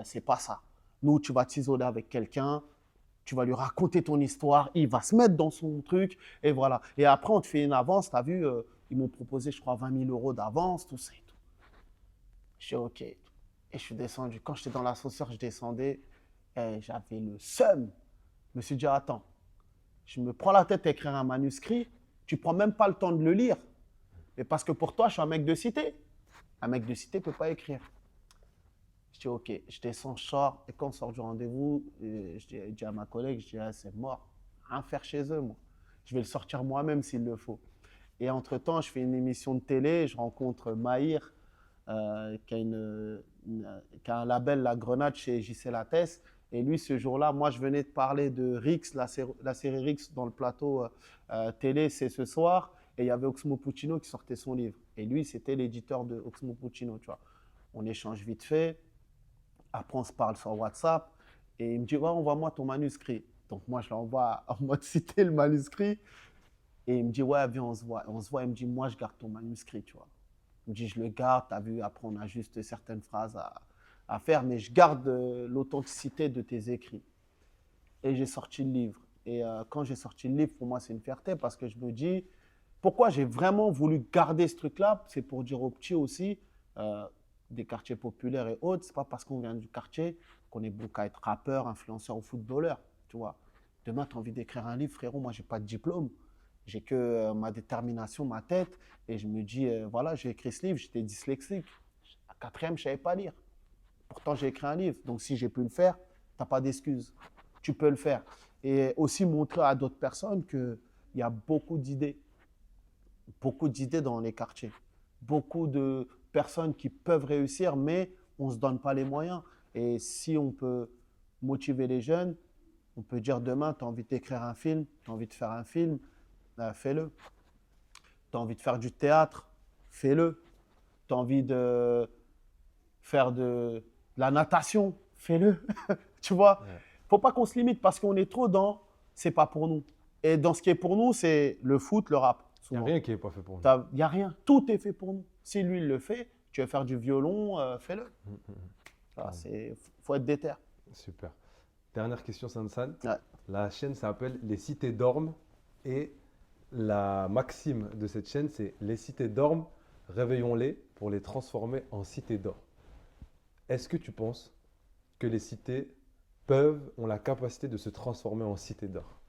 c'est pas ça. Nous, tu vas t'isoler avec quelqu'un, tu vas lui raconter ton histoire, il va se mettre dans son truc, et voilà. Et après, on te fait une avance, tu as vu, ils m'ont proposé, je crois, 20 000 € d'avance, tout ça et tout. Je dis, OK. Et je suis descendu. Quand j'étais dans l'ascenseur, je descendais, et j'avais le seum. Je me suis dit, attends, je me prends la tête à écrire un manuscrit, tu ne prends même pas le temps de le lire. Mais parce que pour toi, je suis un mec de cité. Un mec de cité ne peut pas écrire. Je dis, OK, je descends, je sors. Et quand on sort du rendez-vous, je dis à ma collègue, je dis, ah, c'est mort. Rien faire chez eux, moi. Je vais le sortir moi-même s'il le faut. Et entre-temps, je fais une émission de télé. Je rencontre Maïr, qui a un label, La Grenade, chez JC Lattès. Et lui, ce jour-là, moi, je venais de parler de Rix, la série Rix dans le plateau télé, c'est ce soir. Et il y avait Oxmo Puccino qui sortait son livre. Et lui, c'était l'éditeur de Oxmo Puccino, tu vois. On échange vite fait. Après, on se parle sur WhatsApp. Et il me dit, ouais, envoie-moi ton manuscrit. Donc, moi, je l'envoie en mode citer le manuscrit. Et il me dit, ouais, viens, on se voit. On se voit, il me dit, moi, je garde ton manuscrit, tu vois. Il me dit, je le garde, tu as vu, après, on a juste certaines phrases à faire, mais je garde l'authenticité de tes écrits. Et j'ai sorti le livre. Et quand j'ai sorti le livre, pour moi, c'est une fierté parce que je me dis, Pourquoi j'ai vraiment voulu garder ce truc-là? C'est pour dire aux petits aussi, des quartiers populaires et autres, c'est pas parce qu'on vient du quartier qu'on est bon qu'à être rappeur, influenceur ou footballeur, tu vois. Demain, tu as envie d'écrire un livre, frérot, moi, j'ai pas de diplôme. J'ai que ma détermination, ma tête. Et je me dis, voilà, j'ai écrit ce livre, j'étais dyslexique. À quatrième, je ne savais pas lire. Pourtant, j'ai écrit un livre. Donc, si j'ai pu le faire, tu n'as pas d'excuse. Tu peux le faire. Et aussi montrer à d'autres personnes qu'il y a beaucoup d'idées dans les quartiers. Beaucoup de personnes qui peuvent réussir, mais on ne se donne pas les moyens. Et si on peut motiver les jeunes, on peut dire demain, tu as envie d'écrire un film, tu as envie de faire un film, fais-le. Tu as envie de faire du théâtre, fais-le. Tu as envie de faire de la natation, fais-le. Tu vois, il ne faut pas qu'on se limite parce qu'on est trop dans « c'est pas pour nous ». Et dans ce qui est pour nous, c'est le foot, le rap. Il n'y a rien qui n'est pas fait pour nous. Il n'y a rien, tout est fait pour nous. Si lui, il le fait, tu veux faire du violon, fais-le. Il faut être déter. Super. Dernière question, Sansan. Ouais. La chaîne s'appelle Les Cités dorment et la maxime de cette chaîne, c'est Les Cités dorment, réveillons-les pour les transformer en cités d'or. Est-ce que tu penses que les cités ont la capacité de se transformer en cités d'or?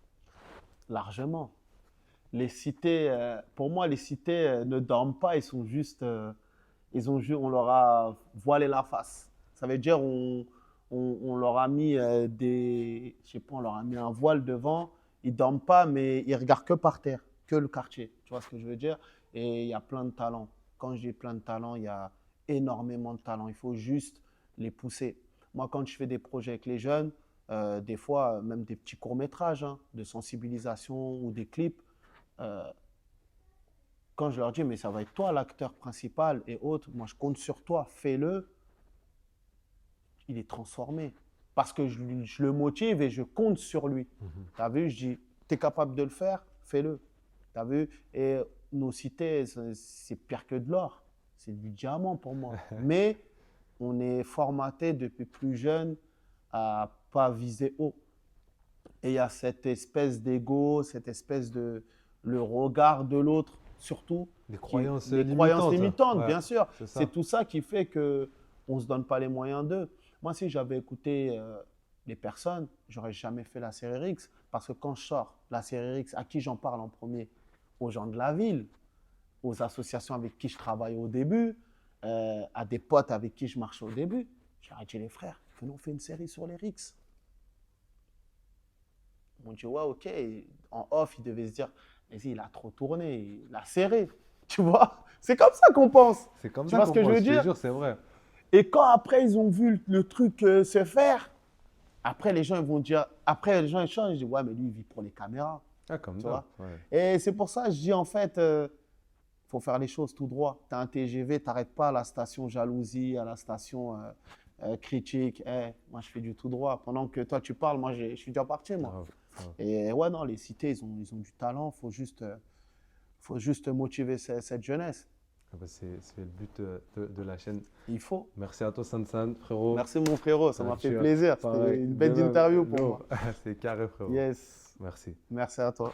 Largement. Les cités, pour moi, les cités ne dorment pas, ils sont juste, on leur a voilé la face. Ça veut dire on leur a mis je sais pas, on leur a mis un voile devant. Ils ne dorment pas, mais ils regardent que par terre, que le quartier. Tu vois ce que je veux dire? Et il y a plein de talents. Quand je dis plein de talents, il y a énormément de talents. Il faut juste les pousser. Moi, quand je fais des projets avec les jeunes, des fois, même des petits courts-métrages de sensibilisation ou des clips, quand je leur dis, mais ça va être toi l'acteur principal et autres, moi je compte sur toi, fais-le, il est transformé. Parce que je le motive et je compte sur lui. Tu as vu, je dis, tu es capable de le faire, fais-le. Tu as vu? Et nos cités, c'est pire que de l'or. C'est du diamant pour moi. Mais on est formaté depuis plus jeune à pas viser haut. Et il y a cette espèce d'ego, cette espèce de le regard de l'autre, surtout. Des croyances limitantes, ouais, bien sûr. C'est tout ça qui fait qu'on ne se donne pas les moyens d'eux. Moi, si j'avais écouté les personnes, j'aurais jamais fait la série X. Parce que quand je sors la série X, à qui j'en parle en premier? Aux gens de la ville, aux associations avec qui je travaille au début, à des potes avec qui je marche au début. J'aurais dit, les frères, venez, on fait une série sur les Rix. Ils m'ont dit, ouais, ok. En off, ils devaient se dire, mais il a trop tourné, il a serré. Tu vois? C'est comme ça qu'on pense. C'est comme tu ça vois qu'on ce que pense, je veux dire? jure, c'est vrai. Et quand après, ils ont vu le truc se faire, après, les gens ils vont dire, après, les gens ils changent, ils disent, ouais, mais lui, il vit pour les caméras. Ah, comme Tu ça. vois? Ouais. Et c'est pour ça que je dis, en fait, faut faire les choses tout droit. Tu as un TGV, tu n'arrêtes pas à la station jalousie, à la station critique. Moi, je fais du tout droit. Pendant que toi, tu parles, moi, je suis déjà parti, moi. Et ouais, non, les cités, ils ont du talent. Il faut juste motiver cette jeunesse. C'est le but de la chaîne. Il faut. Merci à toi, Sansan, frérot. Merci, mon frérot. Ça m'a fait plaisir. C'était une belle interview pour moi. C'est carré, frérot. Yes. Merci. Merci à toi.